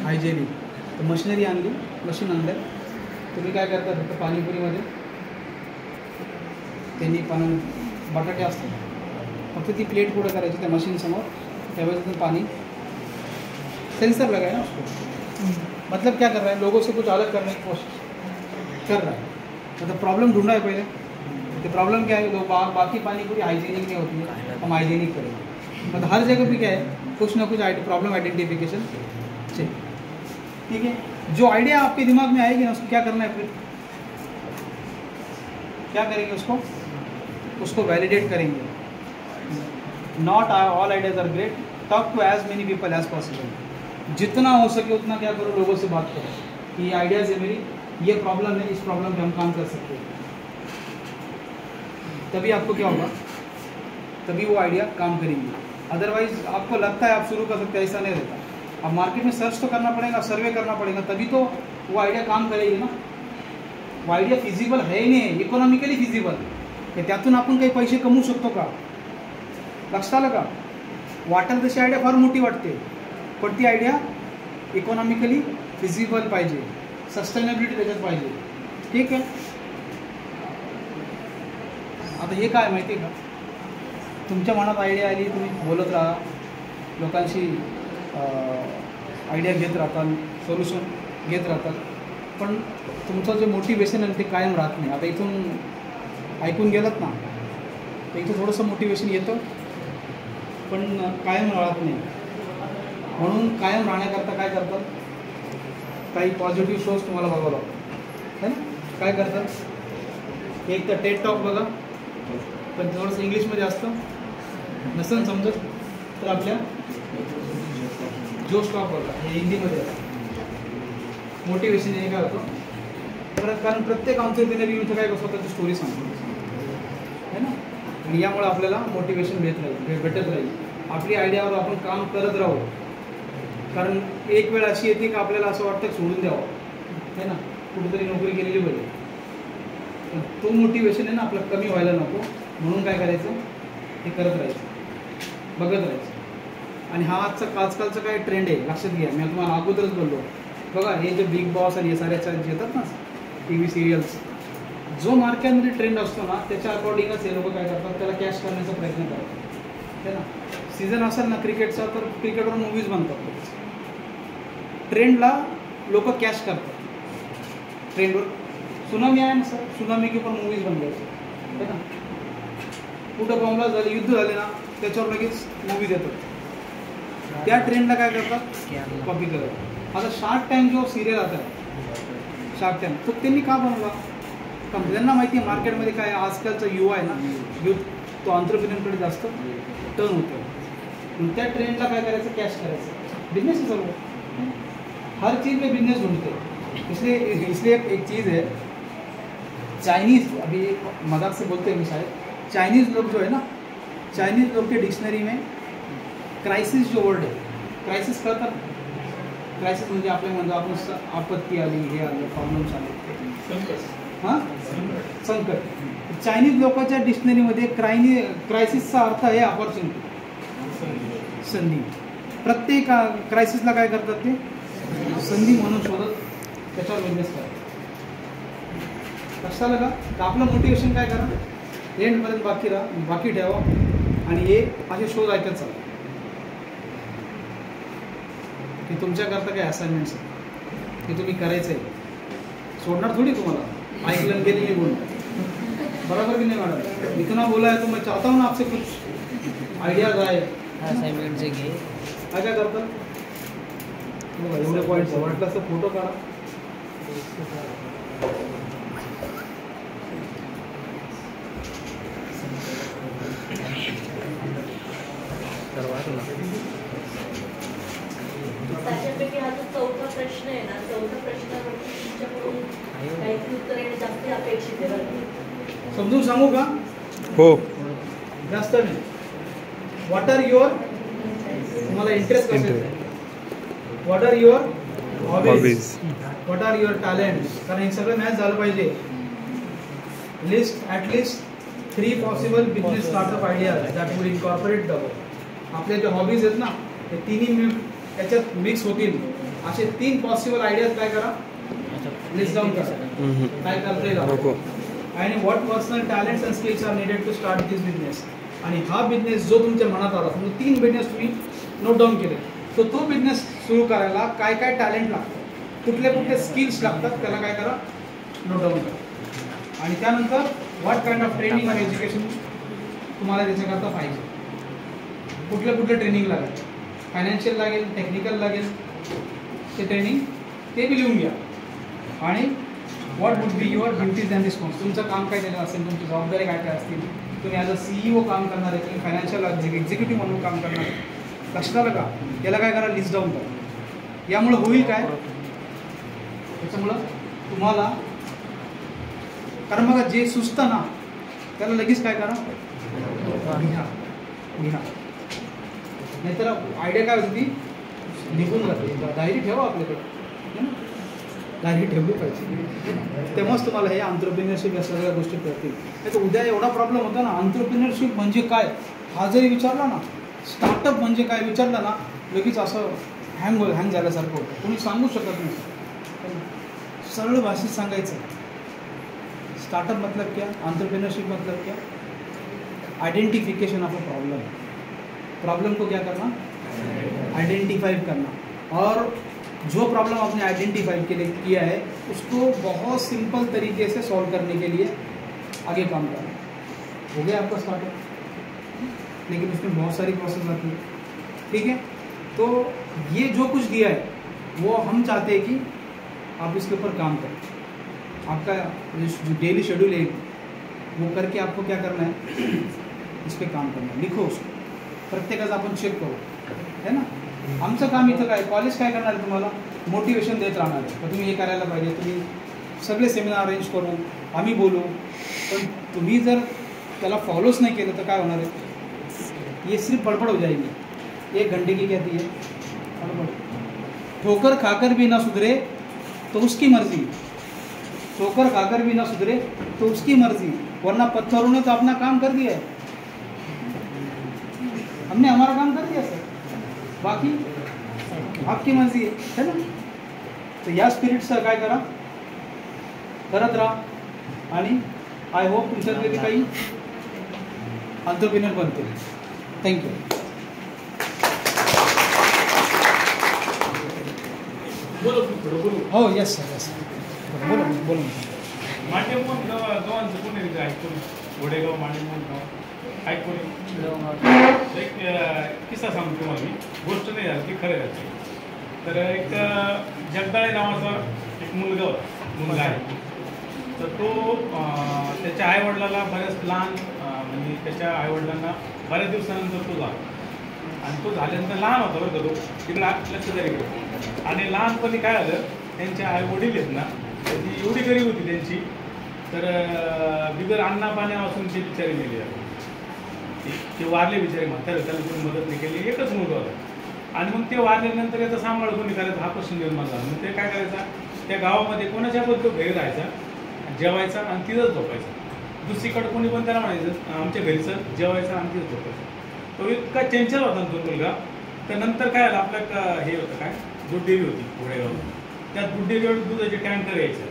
हायजेनिक तर मशिनरी आणली, मशीन आणलं. तुम्ही काय करता, फक्त पाणीपुरीमध्ये त्यांनी पण बटाटे असतात, फक्त ती प्लेट पुढे करायची त्या मशीनसमोर, त्यावेळेस तुम्ही पाणी सेंसर लगाए ना उसको. मतलब क्या कर रहा है, लोगों से कुछ अलग करने की कोशिश कर रहा है. मतलब प्रॉब्लम ढूंढा है पहले. तो प्रॉब्लम क्या है, लोग बाकी पानी पूरी हाइजीनिक नहीं होती है, हम हाइजीनिक करेंगे. मतलब हर जगह पे क्या है, कुछ ना कुछ प्रॉब्लम आइडेंटिफिकेशन चाहिए. ठीक है. जो आइडिया आपके दिमाग में आएगी ना, उसको क्या करना है, फिर क्या करेंगे, उसको वैलिडेट करेंगे. Not all ideas are great. Talk to as many people as possible. जितना हो सके उतना क्या करो, लोगों से बात करो कि ये आइडियाज़ है मेरी, ये प्रॉब्लम है, इस प्रॉब्लम पे हम काम कर सकते हैं. तभी आपको क्या होगा, तभी वो आइडिया काम करेंगी. अदरवाइज आपको लगता है आप शुरू कर सकते हैं, ऐसा नहीं रहता. अब मार्केट में सर्च तो करना पड़ेगा, सर्वे करना पड़ेगा, तभी तो वो आइडिया काम करेगी ना. वो आइडिया फिजिबल है ही नहीं, इकोनॉमिकली फिजिबल. की त्यातून आपण काही पैसे कमवू शकतो का? लक्षात आलं का? वाटेल तशी आयडिया फार मोठी वाटते, पण ती आयडिया इकॉनॉमिकली फिजिबल पाहिजे, सस्टेनेबिलिटी त्याच्यात पाहिजे. ठीक आहे. आता हे काय माहिती आहे का, तुमच्या मनात आयडिया आली, तुम्ही बोलत राहा, लोकांशी आयडिया घेत राहतात, सोल्युशन घेत राहतात, पण तुमचं जे मोटिवेशन आहे ते कायम राहत नाही. आता इथून ऐकून गेलात ना, तर इथं थोडंसं मोटिवेशन येतं, पण कायम राहत नाही. म्हणून कायम राहण्याकरता काय करतात, काही पॉझिटिव्ह शोज तुम्हाला बघावं लागतं है ना. काय करतात, एक तर टेड टॉक बघा, पण थोडंसं इंग्लिशमध्ये असतं, नसेल समजत तर आपल्या जोश टॉक बघा, हे हिंदीमध्ये असतं. मोटिवेशन हे काय होतं, कारण प्रत्येक एंटरप्रेन्योर इथं काय स्वतःची स्टोरी सांगतो है ना, आणि यामुळे आपल्याला मोटिवेशन भेटत राहील. आपली आयडियावर आपण काम करत राहू, कारण एक वेळ अशी येते की आपल्याला असं वाटतं सोडून द्यावं है ना, कुठेतरी नोकरी केलेली बरी. तो मोटिवेशन आहे ना आपलं कमी व्हायला नको, म्हणून काय करायचं, हे करत राहायचं, बघत राहायचं. आणि हा आजकालचा काय ट्रेंड आहे लक्षात घ्या, मी तुम्हाला अगोदरच बोललो बघा, हे जे बिग बॉस आणि हे साऱ्याच्या येतात ना TV सिरियल्स, जो मार्केटमध्ये ट्रेंड असतो ना त्याच्या अकॉर्डिंगच हे लोक काय करतात, त्याला कॅश करण्याचा प्रयत्न करतात है ना. सीझन असेल ना क्रिकेटचा तर क्रिकेटवर मूवीज बनतात, ट्रेंडला लोक कॅश करतात, ट्रेंडवर. सुनामी आहे ना सर, सुनामी के ऊपर मूवीज बन गए है ना, कुठं बॉम्बला झाले, युद्ध झाले ना, त्याच्यावर लगेच मूवीज येतात, त्या ट्रेंडला काय करतात, कॉपी करतात. आता शार्क टँक जो सिरियल आता आहे, शार्क टँक, तो त्यांनी का बनवला, कारण त्यांना माहिती आहे मार्केटमध्ये काय आजकालचा युवा आहे ना, युथ तो एंटरप्रेन्योरकडे जास्त टर्न होतो. त्या ट्रेंडला काय करायचं, कॅश करायचं, बिजनेस ही चालू, हर चीज़ में बिजनेस ढूंढते. इसलिए एक चीज़ है, चाइनीज़, अभी मजाक से बोलते हैं शायद, चाइनीज़ लोग जो है ना, चाइनीज़ लोग के डिक्शनरी में क्राइसिस जो वर्ड है, क्राइसिस करतात, क्राइसिस म्हणजे आपले म्हणजे आपण आपत्ती आली, हे आलं, प्रॉब्लेम्स आले, हां संकट. चायनीज लोकांच्या डिक्शनरीमध्ये क्रायसिसचा अर्थ आहे अपॉर्च्युनिटी, संधी. प्रत्येक क्रायसिसला काय करतात ते संधी म्हणून शोधत त्याच्यावर बिझनेस करतात. लक्षात आलं का? तर आपलं मोटिवेशन काय करा, एंडपर्यंत बाकी ठेवा आणि हे असे शोध ऐकत चालू की तुमच्याकरता काय असाइनमेंट्स आहेत ते तुम्ही करायचं आहे, सोडणार थोडी तुम्हाला, ऐकलं गेले निघून, बराबर की नहीं मैडम? इतना बोला है तो मैं चाहता हूँ ना आपसे कुछ आइडियाज आए, असाइनमेंट से घे. काय करतात एवढे पॉईंट्स वाटलं असं फोटो काढा, त्याच्यापैकी हा जो चौथा प्रश्न आहे ना, चौथा प्रश्नावरती तुमच्याकडून काहीतरी उत्तर येणं जास्त अपेक्षित आहे बरं. समजून सांगू का? हो. जास्त नाही. व्हॉट आर युअर, तुम्हाला इंटरेस्ट कसे, what are your hobbies, what are your talents, कारण हे सगळं मॅच झालं पाहिजे. List at least 3 possible business startup ideas that would incorporate the work. आपले जे हॉबीज आहेत ना ते तिन्ही त्याच्यात मिक्स होतील, असे 3 पॉसिबल आयडियाज काय करा, लिस्ट डाऊन करा, काय करता येईल. आणि what personal talents and skills are needed to start this business. आणि हा बिझनेस जो तुमच्या मनात आला, तुम्ही 3 बिझनेस तुम्ही नोट डाऊन केले, तर तो बिझनेस सुरू करायला काय काय टॅलेंट लागतं, कुठले कुठले स्किल्स लागतात, त्याला काय करा, नोट डाऊन करा. आणि त्यानंतर व्हॉट काइंड ऑफ ट्रेनिंग आणि एज्युकेशन तुम्हाला त्याच्याकरता पाहिजे, कुठलं कुठलं ट्रेनिंग लागेल, फायनान्शियल लागेल, टेक्निकल लागेल, ते ट्रेनिंग ते बी लिहून घ्या. आणि what would be your duties and response, तुमचं काम काय केलं असेल, तुमची जबाबदारी काय काय असतील, तुम्ही ॲज अ CEO काम करणार आहे, तुम्ही फायनान्शियल एक्झिक्युटिव्ह म्हणून काम करणार आहे. लक्षात आलं का? याला काय करा, लिस्ट डाऊन करा. यामुळं होईल काय, त्याच्यामुळं तुम्हाला, कारण बघा जे सुचतं ना त्याला लगेच काय करा, लिहा. नाहीतर आयडिया काय होती ती निघून जाते. डायरी ठेवा आपल्याकडे, गाडी ठेवली पाहिजे, तेव्हाच तुम्हाला हे एंटरप्रेन्योरशिप या सगळ्या गोष्टी कळतील. नाही तर उद्या एवढा प्रॉब्लेम होता ना, एंटरप्रेन्योरशिप म्हणजे काय हा जरी विचारला ना, स्टार्टअप म्हणजे काय विचारलं ना, लगेच असं हँग झाल्यासारखं होतं, कोणी सांगू शकत नाही. सरळ भाषेत सांगायचं, स्टार्टअप मतलब क्या, एंटरप्रेन्योरशिप मतलब क्या, आइडेंटिफिकेशन ऑफ अ प्रॉब्लम को क्या करना, आइडेंटिफाई करना, और जो प्रॉब्लम आपने आइडेंटिफाई किया है उसको बहुत सिंपल तरीके से सॉल्व करने के लिए आगे काम करना. हो गया आपका स्टार्टअप, लेकिन उसमें बहुत सारी प्रोसेस आती है. ठीक है, तो ये जो कुछ दिया है वो हम चाहते हैं कि आप इसके ऊपर काम करें. आपका जो डेली शेड्यूल है वो करके आपको क्या करना है, इस पर काम करना है. लिखो उसको, प्रत्येकाचं आपण चेक करू, है ना. आमचं काम इथं काय, कॉलेज काय करणार आहे, तुम्हाला मोटिवेशन देत राहणार आहे, तर तुम्ही हे करायला पाहिजे, तुम्ही सगळे सेमिनार अरेंज करू, आम्ही बोलू, पण तुम्ही जर त्याला फॉलोच नाही केलं तर काय होणार आहे, ये सिर्फ बड़बड़ हो जाएगी. 1 घंटे की कहती है बड़बड़. ठोकर खाकर भी ना सुधरे तो उसकी मर्जी, ठोकर खाकर भी ना सुधरे तो उसकी मर्जी, वरना पत्थरों ने तो अपना काम कर दिया है, हमने हमारा काम कर दिया सर, बाकी आपकी मर्जी है ना. तर या स्पिरिटचं काय करा, करत राहा, आणि आय होप तुमच्यातले ते काही एंटरप्रेन्योर बनतील. थँक्यू. हो येस सर, येस बोला. मांडेमोहन गावांचं कोणी ऐकून, घोडेगाव मांडेमोहन गाव ऐकून एक किस्सा सांगतो तुम्हाला मी, गोष्ट नाही झाली ती खरं झाली. तर एक जगदाळे नावाचा एक मुलगा आहे, तर तो त्याच्या आईवडिलाला बऱ्याच लहान, म्हणजे त्याच्या आईवडिलांना बऱ्याच दिवसानंतर तो झाला, आणि तो झाल्यानंतर लहान होता बरं का, तो तिकडे लक्ष तरी गेलं. आणि लहानपणी काय झालं, त्यांच्या आईवडील आहेत ना, ती एवढी गरीब होती त्यांची, तर बिगर अन्ना पाण्यापासून ते बिचारी गेली, ते वारले बिचारे म्हातारे, त्याला कोणी मदत नाही केली, एकच मुलगा होता. आणि मग ते वारल्यानंतर याचा सांभाळ कोणी करायचा हा प्रश्न निर्माण झाला. मग ते काय करायचा, त्या गावामध्ये कोणाच्या पण तो घरी राहायचा, जेवायचा आणि तिथंच झोपायचा. दुसरीकडे कोणी पण त्याला म्हणायचं आमच्या घरीचं जेवायचं आणि तिथंच झोपायचं. तो इतका चंचल होता तो मुलगा. तर नंतर काय झालं, आपलं हे होतं काय, दूध डेअरी होती घोडेगाव, त्या दूध डेअरीवर दुधाचे टँकर यायचे,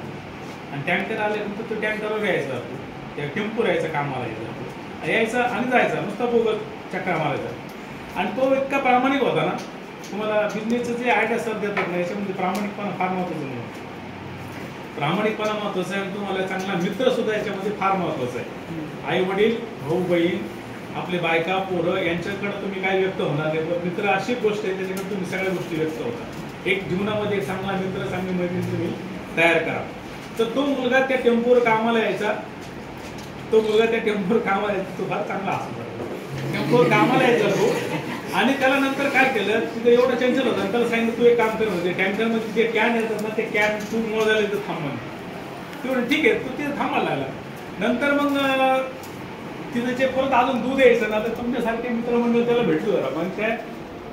आणि टँकर आल्यानंतर तो टँकरवर यायचा, त्या टेम्पो यायचा, कामाला यायचा आणि जायचा, नुसता बोगत चक्रा मारायचा. आणि तो इतका प्रामाणिक होता ना, तुम्हाला बिझनेसचं जे आयडिया सर देतात ना, याच्यामध्ये प्रामाणिकपणा फार महत्त्वाचं नाही. प्रामाणिकपणा महत्त्वाचा आहे, आणि तुम्हाला चांगला मित्र सुद्धा याच्यामध्ये फार महत्त्वाचा आहे. आई वडील, भाऊ बहीण, आपले बायका पोरं यांच्याकडे तुम्ही काय व्यक्त होणार नाही, पण मित्र अशी गोष्ट आहे त्याच्याकडे तुम्ही सगळ्या गोष्टी व्यक्त होतात. एक जीवनामध्ये एक चांगला मित्र, चांगली मैत्रीण तुम्ही तयार करा. तर तो मुलगा त्या टेम्पोवर कामाला यायचा, तो फार चांगला असतो, टेम्पोवर कामाला यायचा तो. आणि त्याला नंतर काय केलं, तिथं एवढं चंचल होतं, त्याला सांगितलं तू एक काम कर, म्हणजे टँकरमध्ये जे कॅन येतात ना, ते कॅन तू मोजायला इथं थांबवून. ते म्हणून ठीक आहे, तू तिथे थांबायला लागला. नंतर मग तिथं जे परत अजून दूध यायचं ना, तर तुमच्यासारखे मित्रमंडळ त्याला भेटलो जरा. मग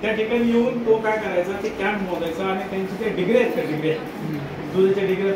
त्या ठिकाणी येऊन तो काय करायचा, ते कॅन मोजायचा, आणि त्यांची ते डिग्री आहेत, त्या डिग्री दुधाच्या डिग्री